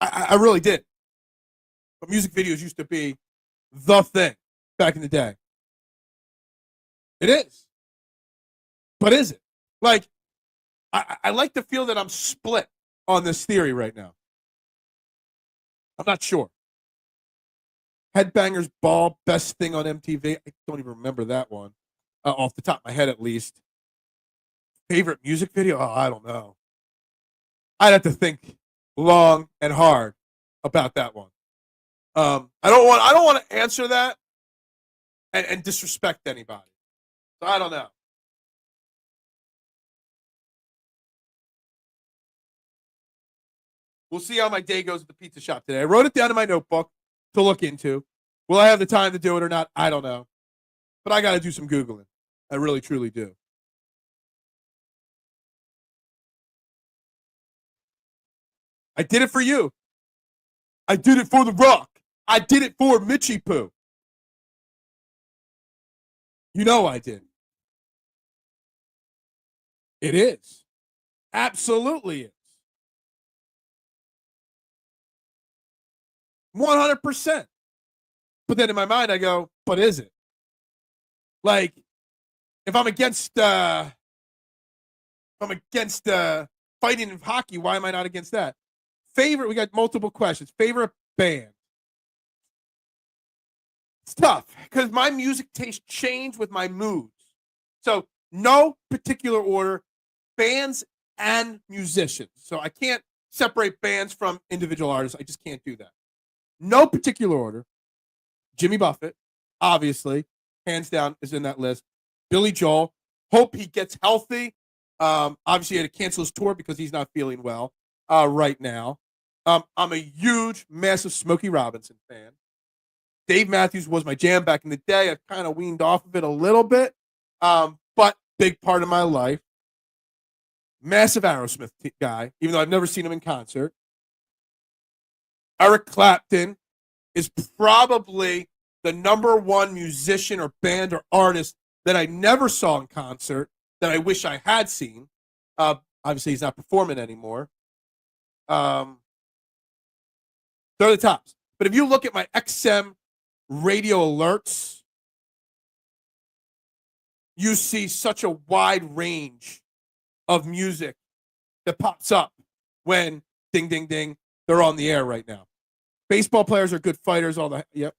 I really did. But music videos used to be the thing back in the day. It is. But is it? Like, I like to feel that I'm split on this theory right now. I'm not sure. Headbangers Ball, best thing on MTV. I don't even remember that one. Off the top of my head, at least. Favorite music video? Oh, I don't know. I'd have to think long and hard about that one. I don't want to answer that and disrespect anybody. So I don't know. We'll see how my day goes at the pizza shop today. I wrote it down in my notebook to look into. Will I have the time to do it or not? I don't know. But I got to do some Googling. I really, truly do. I did it for you. I did it for The Rock. I did it for Mitchie Poo. You know I did. It is. Absolutely is. 100%. But then in my mind, I go, but is it? Like, if I'm against fighting in hockey, why am I not against that? Favorite, we got multiple questions. Favorite band. It's tough because my music taste change with my moods. So no particular order, bands and musicians. So I can't separate bands from individual artists. I just can't do that. No particular order. Jimmy Buffett, obviously, hands down, is in that list. Billy Joel, hope he gets healthy. Obviously, he had to cancel his tour because he's not feeling well right now. I'm a huge, massive Smokey Robinson fan. Dave Matthews was my jam back in the day. I've kind of weaned off of it a little bit, but big part of my life. Massive Aerosmith guy, even though I've never seen him in concert. Eric Clapton is probably the number one musician or band or artist that I never saw in concert that I wish I had seen. Obviously, he's not performing anymore. They're the tops. But if you look at my XM radio alerts, you see such a wide range of music that pops up when ding, ding, ding, they're on the air right now. Baseball players are good fighters. Yep.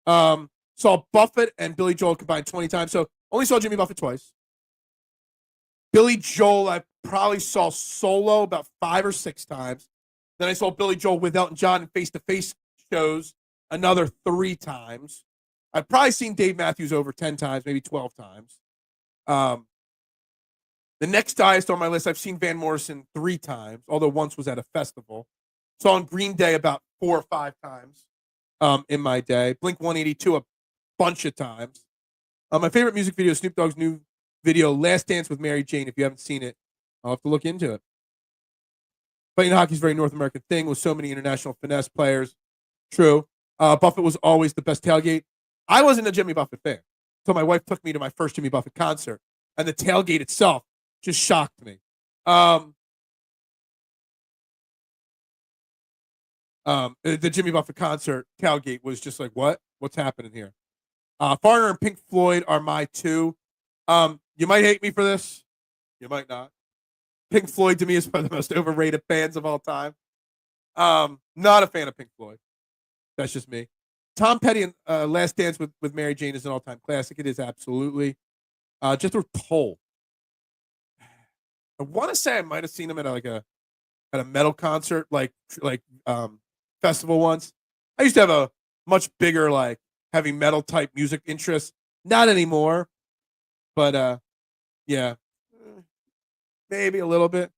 Saw Buffett and Billy Joel combined 20 times. So only saw Jimmy Buffett twice. Billy Joel, I probably saw solo about 5 or 6 times. Then I saw Billy Joel with Elton John in face-to-face shows another 3 times. I've probably seen Dave Matthews over 10 times, maybe 12 times. The next highest on my list, I've seen Van Morrison 3 times, although once was at a festival. Saw on Green Day about 4 or 5 times in my day. Blink 182 a bunch of times. My favorite music video is Snoop Dogg's new video, Last Dance with Mary Jane. If you haven't seen it, I'll have to look into it. Playing hockey is a very North American thing with so many international finesse players. True. Buffett was always the best tailgate. I wasn't a Jimmy Buffett fan until my wife took me to my first Jimmy Buffett concert, and the tailgate itself just shocked me. The Jimmy Buffett concert tailgate was just like, what? What's happening here? Foreigner and Pink Floyd are my 2. You might hate me for this. You might not. Pink Floyd to me is one of the most overrated bands of all time. Not a fan of Pink Floyd. That's just me. Tom Petty and Last Dance with Mary Jane is an all-time classic. It is absolutely. Jethro Tull. I want to say I might have seen him at a metal concert, like festival once. I used to have a much bigger like heavy metal type music interest. Not anymore, but yeah, maybe a little bit.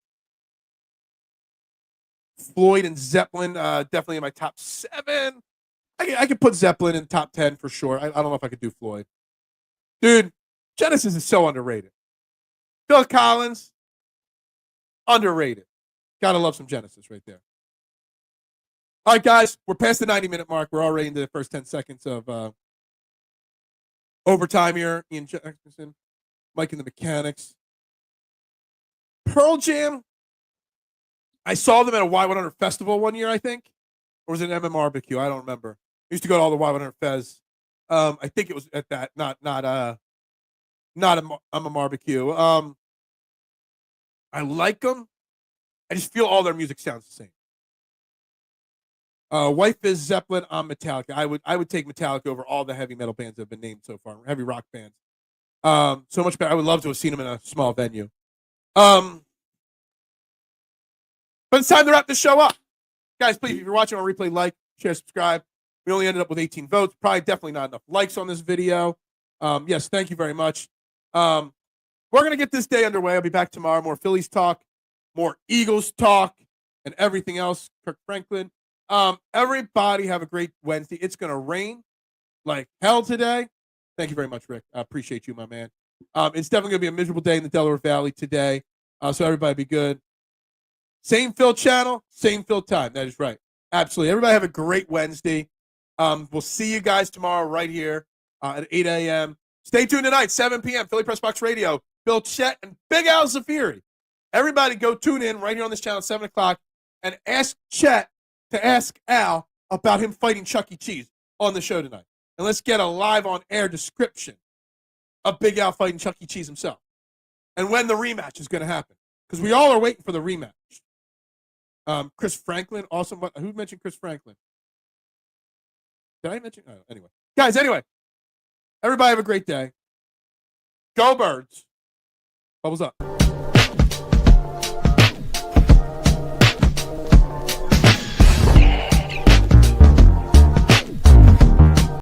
Floyd and Zeppelin, definitely in my top 7. I could put Zeppelin in the top 10 for sure. I don't know if I could do Floyd. Dude, Genesis is so underrated. Phil Collins, underrated. Gotta love some Genesis right there. All right, guys, we're past the 90-minute mark. We're already into the first 10 seconds of overtime here. Ian Jackson, Mike and the Mechanics. Pearl Jam, I saw them at a Y100 festival one year, I think. Or was it an MMRBQ? I don't remember. I used to go to all the Y100 fez. I think it was at that, not a barbecue. I like them. I just feel all their music sounds the same. Wife is Zeppelin. I'm Metallica. I would take Metallica over all the heavy metal bands that have been named so far. Heavy rock bands. So much better. I would love to have seen them in a small venue. But it's time to wrap this show up. Guys, please, if you're watching on replay, like, share, subscribe. We only ended up with 18 votes. Probably definitely not enough likes on this video. Yes, thank you very much. We're going to get this day underway. I'll be back tomorrow. More Phillies talk, more Eagles talk, and everything else. Kirk Franklin. Everybody have a great Wednesday. It's going to rain like hell today. Thank you very much, Rick. I appreciate you, my man. It's definitely going to be a miserable day in the Delaware Valley today. So everybody be good. Same Phil channel, same Phil time. That is right. Absolutely. Everybody have a great Wednesday. We'll see you guys tomorrow right here at 8 a.m. Stay tuned tonight, 7 p.m. Philly Press Box Radio. Bill Chet and Big Al Zafiri. Everybody go tune in right here on this channel at 7 o'clock and ask Chet to ask Al about him fighting Chuck E. Cheese on the show tonight. And let's get a live on-air description of Big Al fighting Chuck E. Cheese himself and when the rematch is going to happen. Because we all are waiting for the rematch. Chris Franklin, awesome. Who mentioned Chris Franklin? Did I mention? Oh, anyway. Guys, everybody have a great day. Go Birds. Bubbles up.